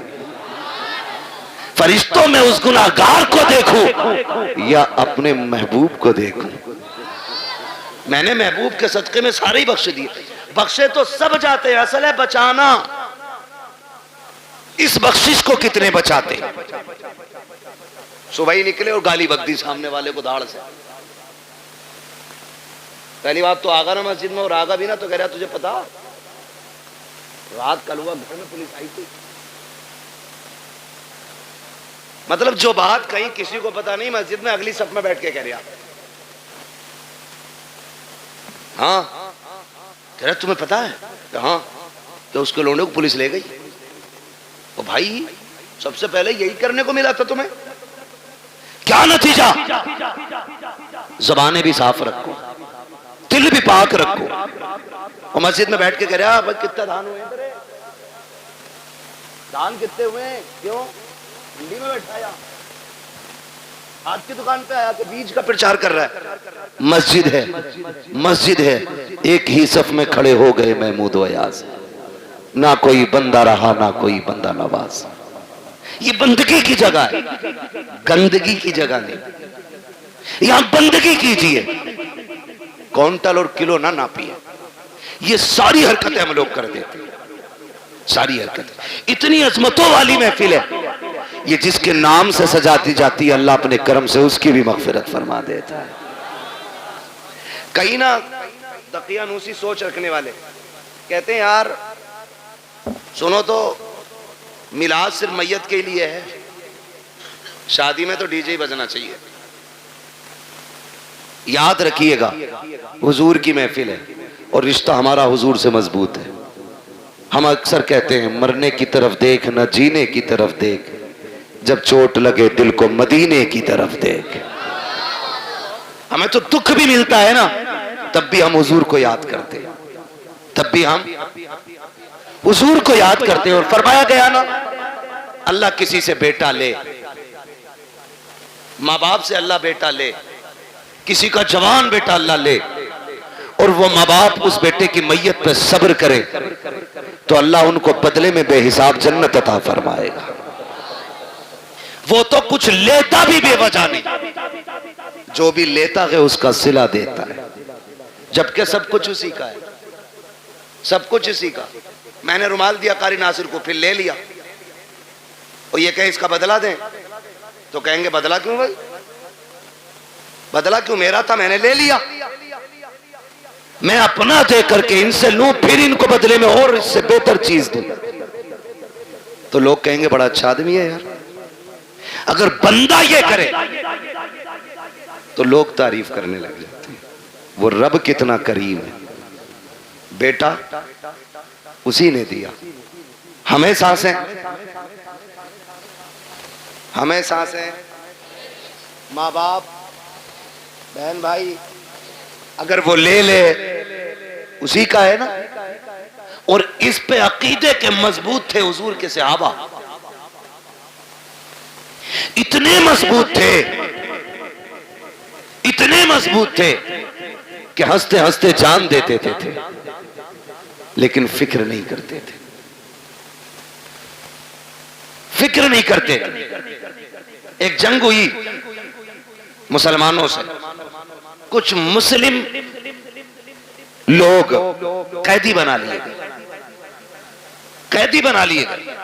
فرشتوں میں اس گناہگار کو دیکھوں یا اپنے محبوب کو دیکھوں؟ میں نے محبوب کے صدقے میں سارے ہی بخش دیے. بخشے تو سب جاتے ہیں، اصل ہے بچانا. اس بخشش کو کتنے بچاتے؟ صبح ہی نکلے اور گالی بک دی سامنے والے کو دھاڑ سے. پہلی بات تو آگا نا مسجد میں، اور آگا بھی نا تو کہہ رہا تجھے پتا رات کل ہوا گھر میں پولیس آئی تھی. مطلب جو بات کہیں کسی کو پتا نہیں، مسجد میں اگلی صف میں بیٹھ کے کہہ رہا، ہاں کہہ رہا تمہیں پتا ہے کہ ہاں کہ اس کے لوڈے کو پولیس لے گئی. او بھائی سب سے پہلے یہی کرنے کو ملا تھا تمہیں. کیا نتیجہ؟ زبانیں بھی صاف رکھو، دل بھی پاک رکھو. اور مسجد میں بیٹھ کے کہہ رہا بھائی کتنا دھان ہوئے ہیں، دھان کتنے ہوئے ہیں، کیوں منڈی میں بیٹھایا، آج کی دکان پہ آیا کہ بیج کا پرچار کر رہا ہے. مسجد ہے، مسجد ہے، ایک ہی صف میں کھڑے ہو گئے محمود و ایاز، نہ کوئی بندہ رہا نہ کوئی بندہ نواز. یہ بندگی کی جگہ ہے، گندگی کی جگہ نہیں. یہاں بندگی کیجئے، کونٹل اور کلو نہ ناپیے. یہ ساری حرکتیں ہم لوگ کر دیتے ہیں، ساری حرکتیں. اتنی عظمتوں والی محفل ہے یہ، جس کے نام سے سجاتی جاتی ہے اللہ اپنے کرم سے اس کی بھی مغفرت فرما دیتا ہے. کہیں نہ دقیانوسی سوچ رکھنے والے کہتے ہیں یار سنو تو میلاد صرف میت کے لیے ہے، شادی میں تو ڈی جے بجنا چاہیے. یاد رکھیے گا حضور کی محفل ہے اور رشتہ ہمارا حضور سے مضبوط ہے. ہم اکثر کہتے ہیں مرنے کی طرف دیکھ نہ جینے کی طرف دیکھ، جب چوٹ لگے دل کو مدینے کی طرف دیکھ. ہمیں تو دکھ بھی ملتا ہے نا، تب بھی ہم حضور کو یاد کرتے ہیں، تب بھی ہم حضور کو یاد کرتے ہیں. اور فرمایا گیا نا اللہ کسی سے بیٹا لے، ماں باپ سے اللہ بیٹا لے، کسی کا جوان بیٹا اللہ لے، اور وہ ماں باپ اس بیٹے کی میت پہ صبر کرے تو اللہ ان کو بدلے میں بے حساب جنت عطا فرمائے گا. وہ تو کچھ لیتا بھی بے وجہ نہیں، جو بھی لیتا ہے اس کا صلہ دیتا ہے، جبکہ سب کچھ اسی کا ہے، سب کچھ اسی کا. میں نے رومال دیا قاری ناصر کو، پھر لے لیا، اور یہ کہیں اس کا بدلہ دیں تو کہیں گے بدلہ کیوں بھائی، بدلہ کیوں، میرا تھا میں نے لے لیا. میں اپنا دے کر کے ان سے لوں پھر ان کو بدلے میں اور اس سے بہتر چیز دوں تو لوگ کہیں گے بڑا اچھا آدمی ہے یار. اگر بندہ یہ کرے تو لوگ تعریف کرنے لگ جاتے ہیں. وہ رب کتنا کریم ہے، بیٹا اسی نے دیا. ہمیں سانسیں، ہمیں سانسیں، ماں باپ بہن بھائی، اگر وہ لے لے اسی کا ہے نا. اور اس پہ عقیدے کے مضبوط تھے حضور کے صحابہ، اتنے مضبوط تھے، اتنے مضبوط تھے کہ ہنستے ہنستے جان دیتے تھے لیکن فکر نہیں کرتے تھے، فکر نہیں کرتے تھے. ایک جنگ ہوئی مسلمانوں سے، کچھ مسلم لوگ قیدی بنا لیے گئے، قیدی بنا لیے گئے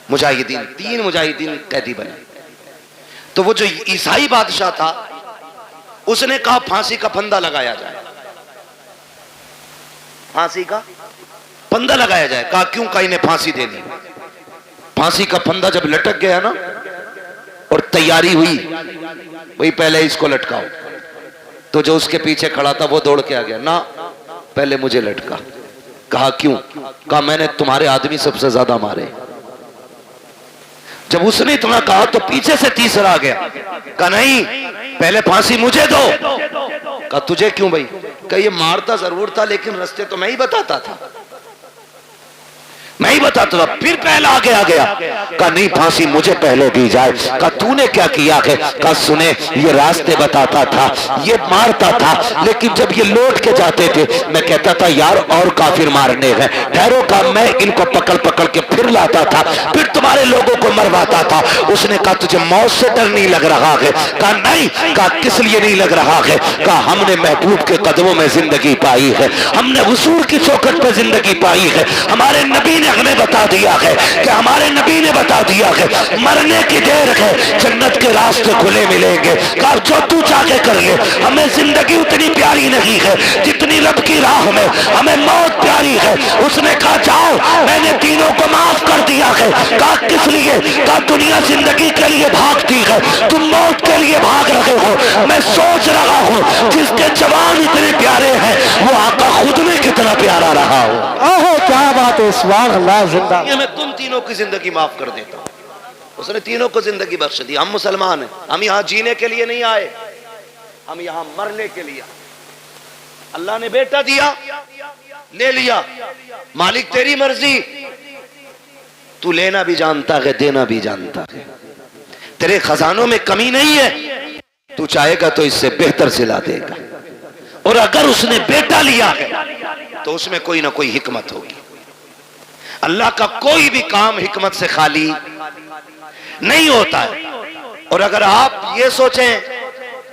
مجاہدین، 3 مجاہدین قیدی بنے. تو وہ جو عیسائی بادشاہ تھا اس نے کہا پھانسی کا پھندا لگایا جائے، پھانسی کا پھندا لگایا جائے. کہا کیوں؟ کہا انہیں پھانسی دینی. پھانسی کا پھندا جب لٹک گیا نا اور تیاری ہوئی وہی پہلے اس کو لٹکاؤ، تو جو اس کے پیچھے کھڑا تھا وہ دوڑ کے آ گیا، نہ پہلے مجھے لٹکا. کہا کیوں؟ کہا میں نے تمہارے آدمی سب سے زیادہ مارے. جب اس نے اتنا کہا تو پیچھے سے تیسرا آ گیا، کہا نہیں پہلے پھانسی مجھے دو. کہا تجھے کیوں بھائی؟ کہا یہ مارتا ضرور تھا لیکن رستے تو میں ہی بتاتا تھا، میں ہی بتاتا تھا. پھر پہلا آگے آ گیا، کہا نہیں پھانسی مجھے پہلے دی جائے. کہا تو نے کیا کیا ہے؟ کہا سنے یہ راستے بتاتا تھا، یہ مارتا تھا، لیکن جب یہ لوٹ کے جاتے تھے میں کہتا تھا یار اور کافر مارنے ہیں، ٹھہرو. کہا میں ان کو پکڑ پکڑ کے پھر لاتا تھا، پھر تمہارے لوگوں کو مرواتا تھا. اس نے کہا تجھے موت سے ڈر نہیں لگ رہا ہے؟ کہا نہیں. کہا کس لیے نہیں لگ رہا ہے؟ کہا ہم نے محبوب کے قدموں میں زندگی پائی ہے، ہم نے حضور کی چوکھٹ پہ زندگی پائی ہے. ہمارے نبی نے ہمیں بتا دیا ہے کہ ہمارے نبی نے بتا دیا ہے مرنے کی دیر ہے، جنت کے راستے کھلے ملیں گے. کہا جو تو چاہ کے کر لے. ہمیں زندگی اتنی پیاری نہیں ہے جتنی رب کی راہ میں ہمیں موت پیاری ہے. اس نے کہا جاؤ میں نے تینوں کو معاف کر دیا ہے. کہا کس لیے؟ کہا دنیا زندگی کے لیے بھاگتی ہے, تم موت کے لیے بھاگ رہے ہو. میں سوچ رہا ہوں جس کے جوان اتنے پیارے ہیں وہ آقا خود میں کتنا پیارا رہا ہو. اوہ کیا بات ہے, سبحان اللہ, زندہ. میں تم تینوں کی زندگی معاف کر دیتا ہوں. اس نے تینوں کو زندگی بخش دی. ہم مسلمان ہیں, ہم یہاں جینے کے لیے نہیں آئے, ہم یہاں مرنے کے لیے. اللہ نے بیٹا دیا, لے لیا, مالک تیری مرضی. تو لینا بھی جانتا ہے, دینا بھی جانتا ہے. تیرے خزانوں میں کمی نہیں ہے, تو چاہے گا تو اس سے بہتر سلا دے گا. اور اگر اس نے بیٹا لیا ہے تو اس میں کوئی نہ کوئی حکمت ہوگی. اللہ کا کوئی بھی کام حکمت سے خالی نہیں ہوتا ہے. اور اگر آپ یہ سوچیں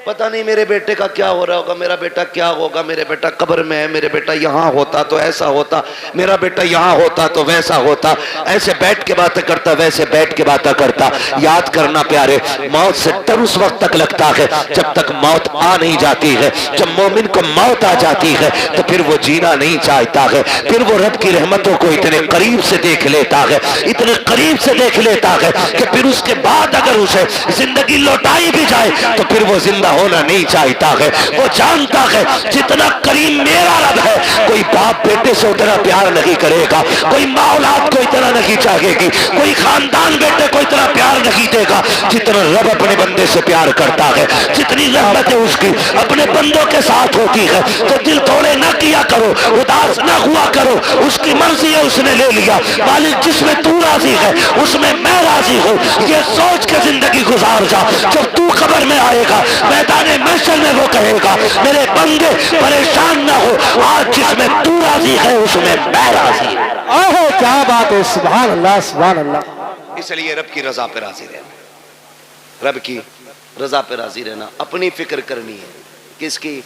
پتہ نہیں میرے بیٹے کا کیا ہو رہا ہوگا, میرا بیٹا کیا ہوگا, میرے بیٹا قبر میں ہے, میرے بیٹا یہاں ہوتا تو ایسا ہوتا, میرا بیٹا یہاں ہوتا تو ویسا ہوتا, ایسے بیٹھ کے باتیں کرتا, ویسے بیٹھ کے باتیں کرتا. یاد کرنا پیارے, موت سے ڈر اس وقت تک لگتا ہے جب تک موت آ نہیں جاتی ہے. جب مومن کو موت آ جاتی ہے تو پھر وہ جینا نہیں چاہتا ہے, پھر وہ رب کی رحمتوں کو اتنے قریب سے دیکھ لیتا ہے, اتنے قریب سے دیکھ لیتا ہے کہ پھر اس کے بعد اگر اسے زندگی لوٹائی بھی جائے تو پھر وہ زندہ ہونا نہیں چاہتا ہے. وہ جانتا ہے جتنا کریم میرا رب ہے, کوئی باپ بیٹے سے اتنا پیار نہیں کرے گا, کوئی ماں اولاد کو اتنا نہیں چاہے گی, کوئی خاندان بیٹے کو اتنا پیار نہیں دے گا جتنا رب اپنے بندے سے پیار کرتا ہے. جتنی رحمت ہے اس کی اپنے بندوں کے ساتھ ہوتی ہے. تو دل توڑے نہ کیا کرو, اداس نہ ہوا کرو, اس کی مرضی ہے, اس نے لے لیا. مالک جس میں تو راضی ہے اس میں میں راضی ہوں, یہ سوچ کے زندگی گزار جا. جب تو قبر میں آئے گا میدان محشر میں وہ کہے گا میرے بندے پریشان نہ ہو, آج جس میں تو راضی ہے اس میں میں راضی ہوں. اوہ کیا بات ہے, سبحان اللہ, سبحان اللہ. اس لیے رب کی رضا پہ راضی رہنا, رب کی رضا پہ راضی رہنا. اپنی فکر کرنی ہے. کس کی؟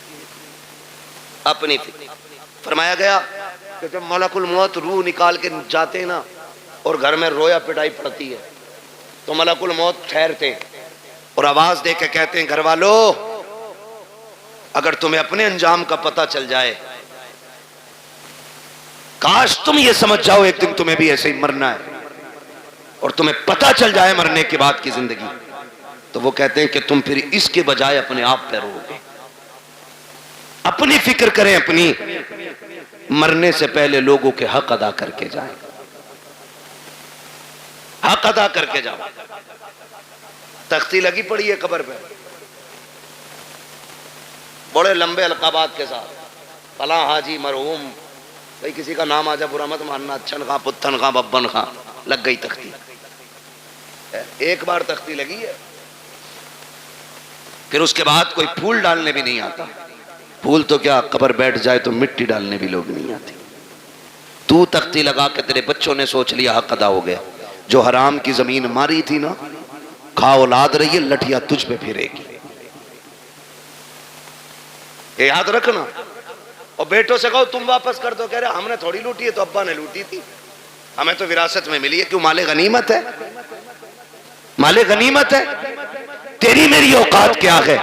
اپنی فکر. فرمایا گیا کہ جب ملک الموت روح نکال کے جاتے ہیں نا اور گھر میں رویا پٹائی پڑتی ہے تو ملک الموت ٹھہرتے اور آواز دے کے کہتے ہیں گھر والو اگر تمہیں اپنے انجام کا پتہ چل جائے, کاش تم یہ سمجھ جاؤ ایک دن تمہیں بھی ایسے ہی مرنا ہے اور تمہیں پتہ چل جائے مرنے کے بعد کی زندگی, تو وہ کہتے ہیں کہ تم پھر اس کے بجائے اپنے آپ پہ رو گے. اپنی فکر کریں, اپنی مرنے سے پہلے لوگوں کے حق ادا کر کے جائیں, حق ادا کر کے جاؤ. تختی لگی پڑی ہے قبر پہ بڑے لمبے القابات کے ساتھ, فلاں حاجی مرحوم, بھئی کسی کا نام آ جا برا مت ماننا, اچھن خاں, پتن خاں, ببن خاں, لگ گئی تختی. ایک بار تختی لگی ہے, پھر اس کے بعد کوئی پھول ڈالنے بھی نہیں آتا. پھول تو کیا, قبر بیٹھ جائے تو مٹی ڈالنے بھی لوگ نہیں آتے. تو تختی لگا کے تیرے بچوں نے سوچ لیا حق ادا ہو گیا. جو حرام کی زمین ماری تھی نا, کھا اولاد رہی ہے, لٹھیا تجھ پہ پھرے گی. یہ یاد رکھنا. اور بیٹوں سے کہو تم واپس کر دو, کہہ رہے ہم نے تھوڑی لوٹی ہے, تو ابا نے لوٹی تھی, ہمیں تو وراثت میں ملی ہے. کیوں؟ مال غنیمت ہے, مال غنیمت ہے. تیری میری اوقات کیا ہے؟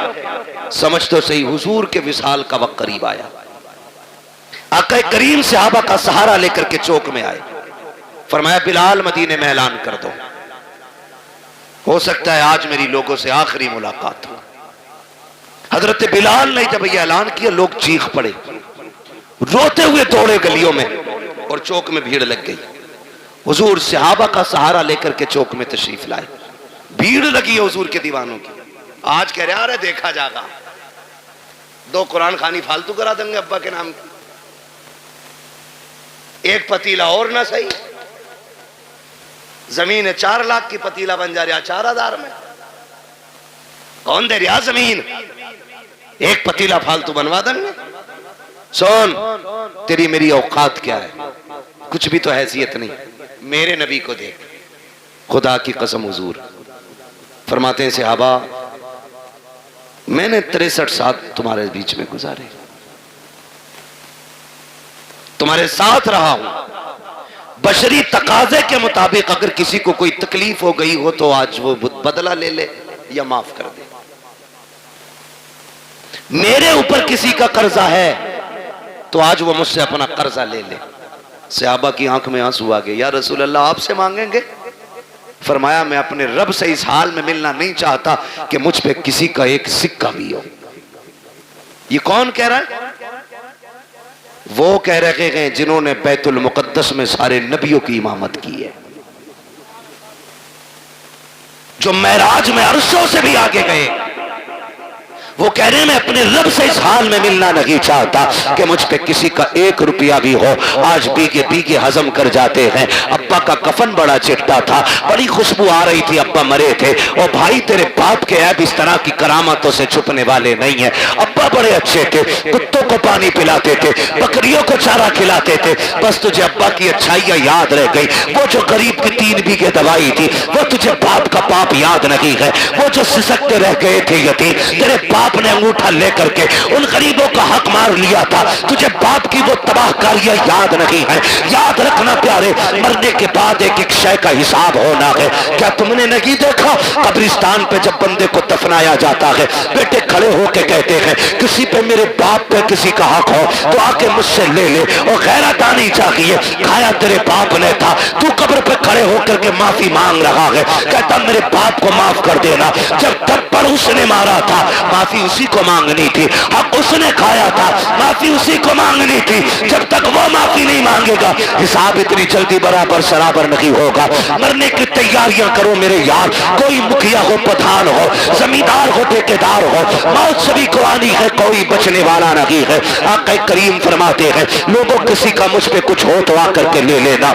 سمجھ تو صحیح. حضور کے وصال کا وقت قریب آیا. آقا کریم صحابہ کا سہارا لے کر کے چوک میں آئے. فرمایا بلال مدینے میں اعلان کر دو, ہو سکتا ہے آج میری لوگوں سے آخری ملاقات ہو. حضرت بلال نے جب یہ اعلان کیا لوگ چیخ پڑے, روتے ہوئے دوڑے گلیوں میں اور چوک میں بھیڑ لگ گئی. حضور صحابہ کا سہارا لے کر کے چوک میں تشریف لائے. بھیڑ لگی ہے حضور کے دیوانوں کی. آج کہہ رہے ہیں دیکھا جاگا, 2 قرآن خوانی فالتو کرا دیں گے ابا کے نام کی, ایک پتیلا اور نہ صحیح, زمین 4 لاکھ کی پتیلا بن جا رہا 4000 میں. کون دے رہا زمین, ایک پتیلا فالتو بنوا دیں گے. سون تیری میری اوقات کیا ہے, کچھ بھی تو حیثیت نہیں. میرے نبی کو دیکھ, خدا کی قسم حضور فرماتے ہیں صحابہ میں نے 63 سال تمہارے بیچ میں گزارے, تمہارے ساتھ رہا ہوں. بشری تقاضے کے مطابق اگر کسی کو کوئی تکلیف ہو گئی ہو تو آج وہ بدلہ لے لے یا معاف کر دے. میرے اوپر کسی کا قرضہ ہے تو آج وہ مجھ سے اپنا قرضہ لے لے۔ صحابہ کی آنکھ میں آنسو آ گئے، یا رسول اللہ آپ سے مانگیں گے؟ فرمایا میں اپنے رب سے اس حال میں ملنا نہیں چاہتا کہ مجھ پہ کسی کا ایک سکہ بھی ہو۔ یہ کون کہہ رہا ہے؟ وہ کہہ رہے ہیں جنہوں نے بیت المقدس میں سارے نبیوں کی امامت کی ہے، جو معراج میں عرشوں سے بھی آگے گئے۔ وہ کہہ رہے ہیں میں اپنے رب سے اس حال میں ملنا نہیں چاہتا کہ مجھ پہ کسی کا ایک روپیہ بھی ہو۔ آج بیگے ہضم کر جاتے ہیں۔ ابا کا کفن بڑا چٹا تھا، بڑی خوشبو آ رہی تھی، ابا مرے تھے۔ اور بھائی تیرے باپ کے عیب اس طرح کی کرامتوں سے چھپنے والے نہیں ہیں۔ ابا بڑے اچھے تھے، کتوں کو پانی پلاتے تھے، بکریوں کو چارہ کھلاتے تھے، بس تجھے ابا کی اچھائیاں یاد رہ گئی۔ وہ جو غریب کی 3 بیگھے دوائی تھی وہ تجھے باپ کا پاپ یاد نہیں ہے۔ وہ جو سسکتے رہ گئے تھے یتیم، تیرے باپ نے انگوٹھا لے کر کے ان غریبوں کا حق مار لیا تھا، تجھے باپ کی وہ تباہ کاریاں یاد نہیں ہے۔ یاد رکھنا پیارے، مرنے کے بعد ایک ایک شے کا حساب ہونا ہے۔ کیا تم نے نہیں دیکھا قبرستان پہ جب بندے کو دفنایا جاتا ہے، بیٹے کھڑے ہو کے کہتے ہیں کسی پہ میرے باپ پہ کسی کا حق ہو تو آ کے مجھ سے لے لے، اور غیرت آنی چاہیے۔ کھایا تیرے باپ نے تھا، تو قبر پہ کھڑے ہو کر کے معافی مانگ رہا ہے، کہتا میرے باپ کو معاف کر دینا۔ جب تھپڑ اس نے مارا تھا معافی اسی کو مانگنی تھی، حق اس نے کھایا تھا معافی اسی کو مانگنی تھی۔ جب تک وہ معافی نہیں مانگے گا حساب اتنی جلدی برابر سرابر نہیں ہوگا۔ مرنے کی تیاریاں کرو میرے یار، کوئی مکھیا ہو، پٹھان ہو، زمیندار ہو، ٹھیکیدار ہو، موت سبھی کو آنی ہے، کوئی بچنے والا نہیں ہے۔ آقا کریم فرماتے ہیں لوگوں کسی کا مجھ پہ کچھ ہو تو آ کر کے لے لینا۔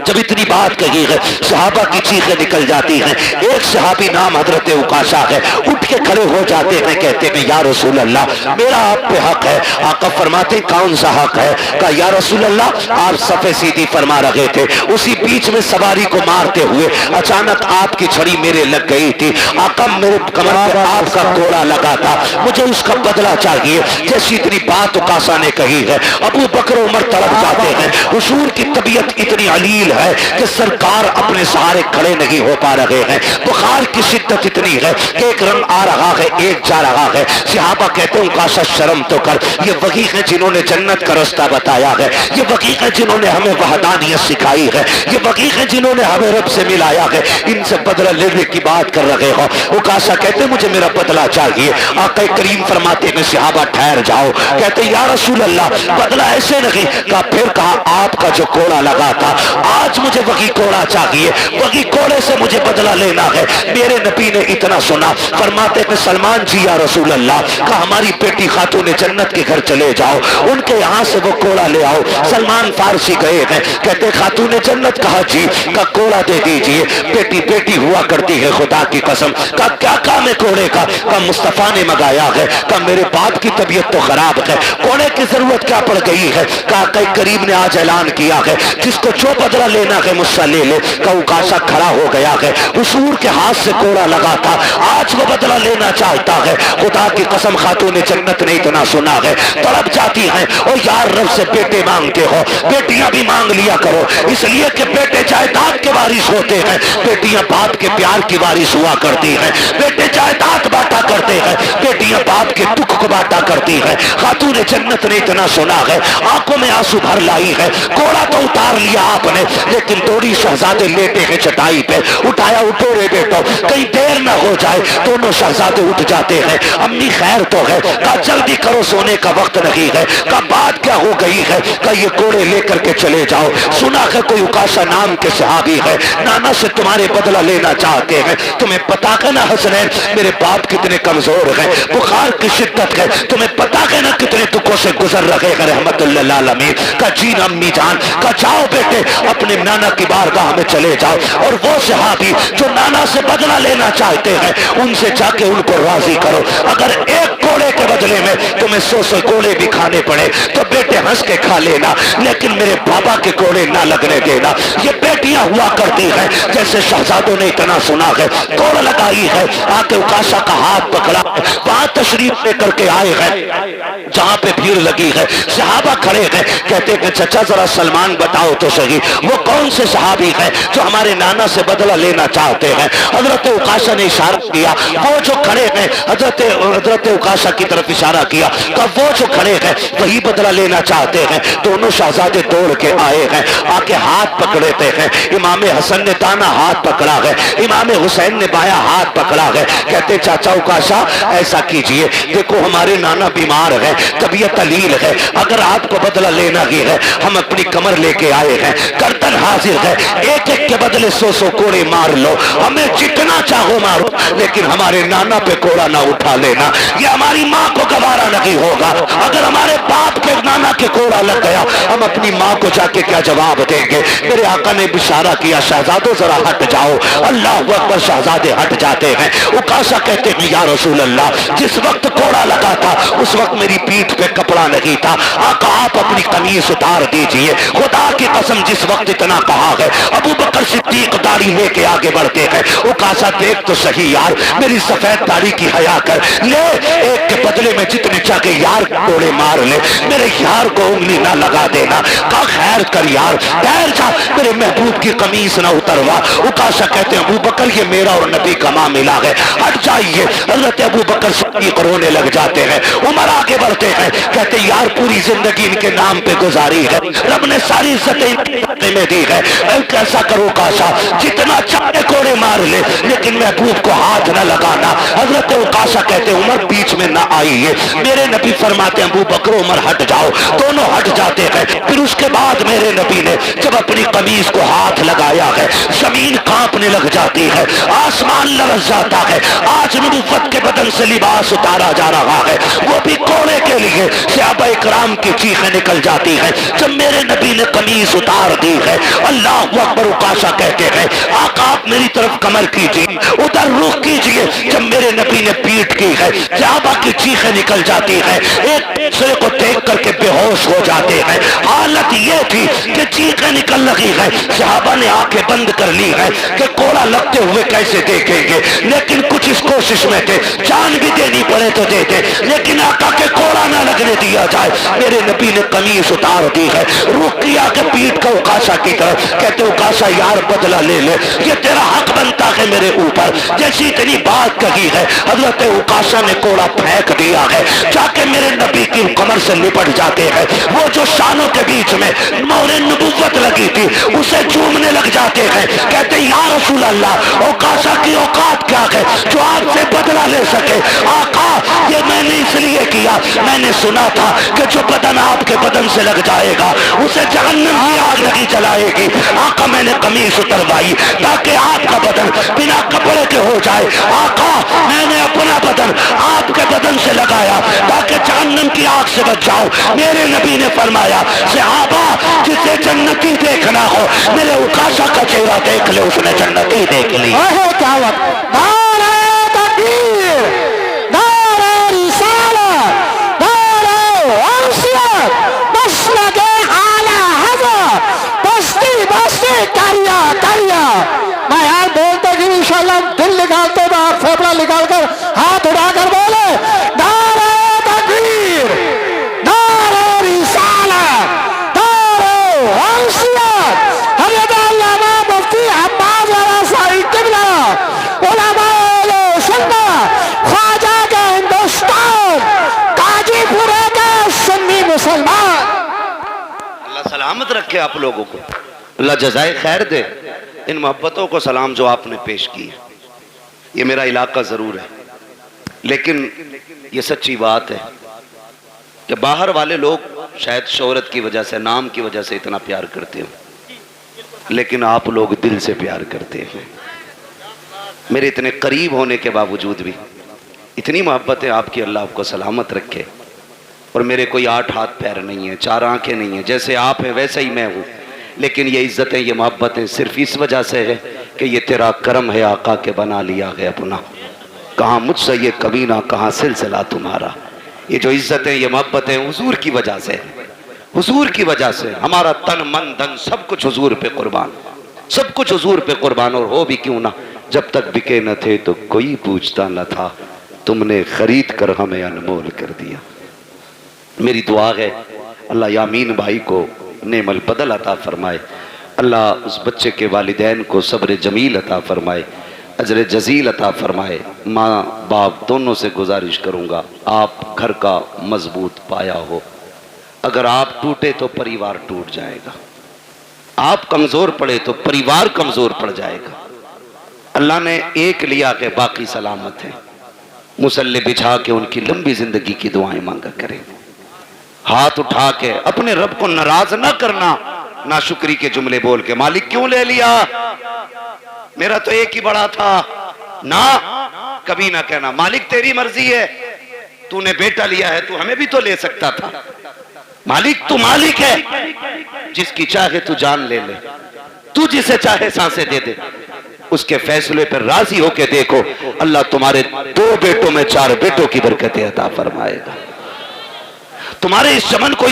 جب اتنی بات کہی ہے صحابہ کی چیخیں نکل جاتی ہیں۔ ایک صحابی نام حضرت عکاشہ ہے، اٹھ کے کھڑے ہو جاتے ہیں، کہتے ہیں یا رسول اللہ میرا آپ پہ حق ہے۔ آقا فرماتے ہیں کون سا حق ہے؟ کہا یا رسول اللہ آپ صفے سیدھی فرما رہے تھے، اسی بیچ میں سواری کو مارتے ہوئے اچانک آپ کی چھڑی میرے لگ گئی تھی۔ آقا میرے کمر پہ آپ کا کوڑا لگا تھا، مجھے اس کا بدلہ چاہیے۔ جیسی اتنی بات عکاشہ نے کہی ہے ابو بکر عمر تڑپ جاتے ہیں۔ حضور کی طبیعت اتنی علیل ہے کہ سرکار اپنے سہارے کھڑے نہیں ہو پا رہے ہیں۔ بخار کی شدت اتنی ہے کہ ایک رنگ آ رہا ہے ایک جا رہا ہے۔ صحابہ کہتے ہیں عکاشہ شرم تو کر، یہ وہی ہیں جنہوں نے جنت کا رستہ بتایا ہے، یہ وہی ہیں جنہوں نے ہمیں وحدانیت سکھائی ہے، یہ وہی ہیں جنہوں نے ہمیں رب سے ملایا ہے، ان سے بدلہ لینے کی بات کر رہے ہو۔ عکاشہ کہتے ہیں مجھے میرا بدلہ چاہیے۔ آقا کریم فرماتے ہیں صحابہ ٹھہر جاؤ۔ کہتے ہیں یا رسول اللہ بدلہ ایسے نہیں۔ کہا پھر کہا آپ کا جو کوڑا لگا تھا آج مجھے وہی کوڑا چاہیے، وہی کوڑے سے مجھے بدلہ لینا ہے۔ میرے نبی نے اتنا سنا، فرماتے ہیں سلمان جی یا رسول اللہ، کہا ہماری بیٹی خاتون جنت کے گھر چلے جاؤ، ان کے یہاں سے وہ کوڑا لے آؤ۔ سلمان فارسی گئے ہیں، کہتے خاتون جنت، کہا جی، کا کوڑا دے دیجئے۔ بیٹی بیٹی ہوا کرتی ہے خدا کی قسم۔ کہا کیا کام ہے کوڑے کا؟ کہا مصطفیٰ نے منگایا ہے۔ کہا میرے باپ کی طبیعت تو خراب ہے، کوڑے کی ضرورت کیا پڑ گئی ہے؟ کہا کہ کریم نے آج اعلان کیا ہے جس کو جو بدلہ لینا ہے مجھ سے لے لے۔ کہا عکاشہ کھڑا ہو گیا ہے، حضور کے ہاتھ سے کوڑا لگا تھا، آج وہ بدلہ لینا چاہتا ہے۔ خدا کی قسم خاتون جنت نے اتنا سنا ہے، تڑپ جاتی ہیں اور یار رب سے بیٹے مانگتے ہو، بیٹیاں بھی مانگ لیا کرو، اس لیے کہ بیٹے جائیداد کے وارث ہوتے ہیں، بیٹیاں باپ کے پیار کی وارث ہوا کرتی ہیں۔ بیٹے جائیداد بانٹا کرتے ہیں، بیٹیاں باپ کے دکھ کو بانٹا کرتی ہیں۔ خاتون جنت نے اتنا سنا ہے، آنکھوں میں آنسو بھر لائی ہے۔ کوڑا تو اتار لیا آپ نے، لیکن دوری شہزادے لیٹے ہیں چٹائی پہ، اٹھایا اٹھو رے بیٹو، کہیں دیر نہ ہو جائے۔ دونوں شہزادے اٹھ جاتے ہیں۔ امی خیر تو ہے؟ کہا جلدی کرو سونے کا وقت نہیں ہے۔ کہا بات کیا ہو گئی ہے؟ کہا یہ کوڑے لے کر کے چلے جاؤ، سنا ہے کوئی عکاشہ نام کے صحابی ہے، نانا سے تمہارے بدلہ لینا چاہتے ہیں۔ تمہیں پتا ہے نا حسنین میرے باپ کتنے کمزور ہیں، بخار کی شدت ہے، تمہیں پتا ہے نا کتنے دکھوں سے گزر رہے ہیں رحمت اللہ العالمین۔ کہا جی امی جان۔ کہا جاؤ بیٹے اپنے نانا کی بارگاہ میں چلے جاؤ، اور وہ صحابی جو نانا سے بدلہ لینا چاہتے ہیں ان سے جا کے ان کو راضی کرو۔ اگر ایک کوڑے کے بدلے میں تمہیں 100 کوڑے بھی کھانے پڑے تو بیٹے ہنس کے کھا لینا، لیکن میرے بابا کے کوڑے نہ لگنے دینا۔ یہ بیٹیاں ہوا کرتی ہیں، جیسے شہزادوں نے اتنا سنا ہے، کوڑ لگائی ہے، آ کے عکاشہ کا ہاتھ پکڑا، وہاں تشریف لے کر کے آئے ہیں۔ جہاں پہ بھیڑ لگی ہے، صحابہ کھڑے ہیں، کہتے ہیں چچا ذرا سلمان بتاؤ تو صحیح وہ کون سے صحابی ہیں جو ہمارے نانا سے بدلہ لینا چاہتے ہیں؟ حضرت عکاشہ نے اشارہ کیا، وہ جو کھڑے ہیں، حضرت عکاشہ کی طرف اشارہ کیا کہ وہ جو کھڑے ہیں وہی بدلہ لینا چاہتے ہیں۔ دونوں شہزادے دوڑ کے آئے ہیں، آ کے ہاتھ پکڑتے ہیں۔ امام حسن نے دانا ہاتھ پکڑا ہے، امام حسین نے بایاں ہاتھ پکڑا ہے، کہتے چاچا عکاشہ ایسا کیجئے، دیکھو ہمارے نانا بیمار ہے، طبیعت علیل ہے، اگر آپ کو بدلہ لینا ہی ہے ہم اپنی کمر لے کے آئے ہیں، گردن حاضر ہے، ایک ایک کے بدلے 100 کوڑے مار لو، ہمیں جتنا چاہو مارو، لیکن ہمارے نانا پہ کوڑا نہ اٹھا لینا، یہ ہماری ماں کو گوارا نہیں ہوگا۔ اگر ہمارے باپ کے نانا کے کوڑا لگ گیا ہم اپنی ماں کو جا کے کیا جواب دیں گے؟ میرے آقا نے اشارہ کیا شہزادو ذرا ہٹ جاؤ، اللہ اکبر، شہزادے ہٹ جاتے ہیں۔ عکاشہ کہتے ہیں یا رسول اللہ جس وقت کوڑا لگا تھا اس وقت میری پیٹھ پہ کپڑا نہیں تھا، آقا آپ اپنی قمیص اتار دیجئے، خدا کی قسم جس وقت اتنا کہا ہے ابو بکر صدیق داڑھی لے کے آگے بڑھتے ہیں۔ عکاشہ دیکھ تو صحیح یار میری سفید داڑھی کی حیا کر لے، ایک کے بدلے میں جتنے چاہے یار کوڑے مار لے، میرے یار کو انگلی نہ لگا دینا، کہا خیر کر یار ٹھہر جا، میرے محبوب کی قمیص نہ اتروا۔ عکاشہ کہتے ہیں ابو بکر یہ میرا اور نبی کا معاملہ ہے، ہٹ جائیے۔ حضرت ابو بکر صدیق رونے لگ جاتے ہیں، عمر آگے بڑھتے ہیں، کہتے ہیں یار پوری زندگی ان کے نام پہ گزاری ہے، رب نے ساری عزتیں میں دی ہے، کیسا کرو عکاشہ جتنا چاہے کوڑے مار لے لیکن محبوب کو ہاتھ نہ لگانا۔ حضرت عکاشہ کہتے ہیں عمر بیچ میں نہ آئیے، میرے نبی فرماتے ہیں ابو بکر عمر ہٹ جاؤ، دونوں ہٹ جاتے ہیں۔ پھر اس کے بعد میرے نبی نے جب اپنی قمیص کو ہاتھ لگایا ہے زمین کانپنے لگ جاتی ہے، آسمان لرز جاتا ہے، آج نبوت کے بدن سے لباس اتارا جا رہا ہے، وہ بھی کوڑے کے لیے۔ صحابہ اکرام کی چیخیں نکل جاتی ہیں جب میرے نبی نے قمیص اتار دی ہے۔ اللہ اکبر، عکاشہ کہتے ہیں آقا آپ میری طرف کمر کیجیے، ادھر رخ کیجیے، جب میرے نبی نے پیٹ کی ہے صحابہ کی چیخیں نکل جاتی ہیں، ایک دوسرے کو دیکھ کر کے بے ہوش ہو جاتے ہیں۔ حالت یہ تھی کہ چیخیں نکل لگی ہے، صحابہ نے آنکھیں بند کر لی ہے کہ کوڑا لگتے ہوئے کیسے دیکھیں گے، لیکن کچھ اس کوشش میں تھے جان بھی دینی پڑے تو دے دے، لیکن آقا کے کوڑا نہ لگنے دیا جائے۔ میرے نبی نے قمیص اتار دی ہے، رخ کیا کہ پیٹ کا عکاشہ کی طرف، کہتے عکاشہ یار بدلہ لے لے، یہ تیرا حق بنتا ہے میرے اوپر۔ جیسی اتنی بات کہی ہے حضرت عکاشہ نے کوڑا پھینک دیا ہے، جا کے میرے نبی کی کمر سے لپٹ جاتے ہیں، وہ جو شانوں کے بیچ میں مہر نبوت لگی تھی اسے چومنے لگ جاتے ہیں، کہتے ہیں یا رسول اللہ عکاشہ کی اوقات کیا ہے جو آپ سے بدلہ لے سکے؟ آقا یہ میں نے اس لیے کیا، میں نے سنا تھا کہ جو بدن آپ کے بدن سے لگ جائے گا اسے جہنم کی آگ نہیں جلائے گی۔ آقا میں نے قمیص اتروائی تاکہ آپ کا بدن بنا کپڑے کے ہو جائے، آقا میں نے اپنا بدن آپ کے بدن سے لگایا تاکہ جہنم کی آگ سے بچ جاؤ۔ میرے نبی نے فرمایا صحابہ جسے جنتی دیکھنا ہو میرے عکاشہ کا چہرہ دیکھ لے، اس نے جنتی دیکھ لی۔ کیا وقت نعرہ تکبیر، نعرہ رسالت، نعرہ انسیت، مسلک اعلیٰ حضرت، بستی بستی کریا کریا۔ میں یار بولتے کہ انشاءاللہ دل نکالتے ہیں، پھیپڑا نکال کر ہاتھ اٹھا کر بولے نعرہ تکبیر، نعرہ رسالت، نعرہ انسیت۔ حضرت علامہ مفتی عباس رضوی قبلہ، علماء اہل سنت، خواجہ کے ہندوستان، قاضی پورے کے سنی مسلمان۔ اللہ سلامت رکھے آپ لوگوں کو، اللہ جزائے خیر دے۔ ان محبتوں کو سلام جو آپ نے پیش کی ہے، یہ میرا علاقہ ضرور ہے، لیکن یہ سچی بات ہے کہ باہر والے لوگ شاید شہرت کی وجہ سے، نام کی وجہ سے اتنا پیار کرتے ہوں، لیکن آپ لوگ دل سے پیار کرتے ہیں۔ میرے اتنے قریب ہونے کے باوجود بھی اتنی محبت ہے آپ کی، اللہ آپ کو سلامت رکھے۔ اور میرے کوئی 8 ہاتھ پیر نہیں ہیں، 4 آنکھیں نہیں ہیں، جیسے آپ ہیں ویسے ہی میں ہوں، لیکن یہ عزتیں، یہ محبتیں صرف اس وجہ سے ہے کہ یہ تیرا کرم ہے آقا کے بنا لیا ہے اپنا، کہاں مجھ سے یہ کبھی نہ کہاں سلسلہ تمہارا۔ یہ جو عزتیں، یہ محبتیں حضور کی وجہ سے، حضور کی وجہ سے ہمارا تن من دھن سب کچھ حضور پہ قربان، سب کچھ حضور پہ قربان۔ اور ہو بھی کیوں نہ، جب تک بکے نہ تھے تو کوئی پوچھتا نہ تھا، تم نے خرید کر ہمیں انمول کر دیا۔ میری دعا ہے اللہ یامین بھائی کو نعم البدل عطا فرمائے، اللہ اس بچے کے والدین کو صبر جمیل عطا فرمائے، اجر جزیل عطا فرمائے۔ ماں باپ دونوں سے گزارش کروں گا، آپ گھر کا مضبوط پایا ہو، اگر آپ ٹوٹے تو پریوار ٹوٹ جائے گا، آپ کمزور پڑے تو پریوار کمزور پڑ جائے گا۔ اللہ نے ایک لیا کہ باقی سلامت ہے، مصلی بچھا کے ان کی لمبی زندگی کی دعائیں مانگا کریں، ہاتھ اٹھا کے اپنے رب کو ناراض نہ کرنا، ناشکری کے جملے بول کے مالک کیوں لے لیا، میرا تو ایک ہی بڑا تھا، نہ کبھی نہ کہنا مالک تیری مرضی ہے، تو نے بیٹا لیا ہے تو ہمیں بھی تو لے سکتا تھا، مالک تو مالک ہے، جس کی چاہے تو جان لے لے، تو جسے چاہے سانسیں دے دے، اس کے فیصلے پر راضی ہو کے دیکھو، اللہ تمہارے 2 بیٹوں میں 4 بیٹوں کی برکتیں عطا فرمائے گا، تمہارے اس چمن کو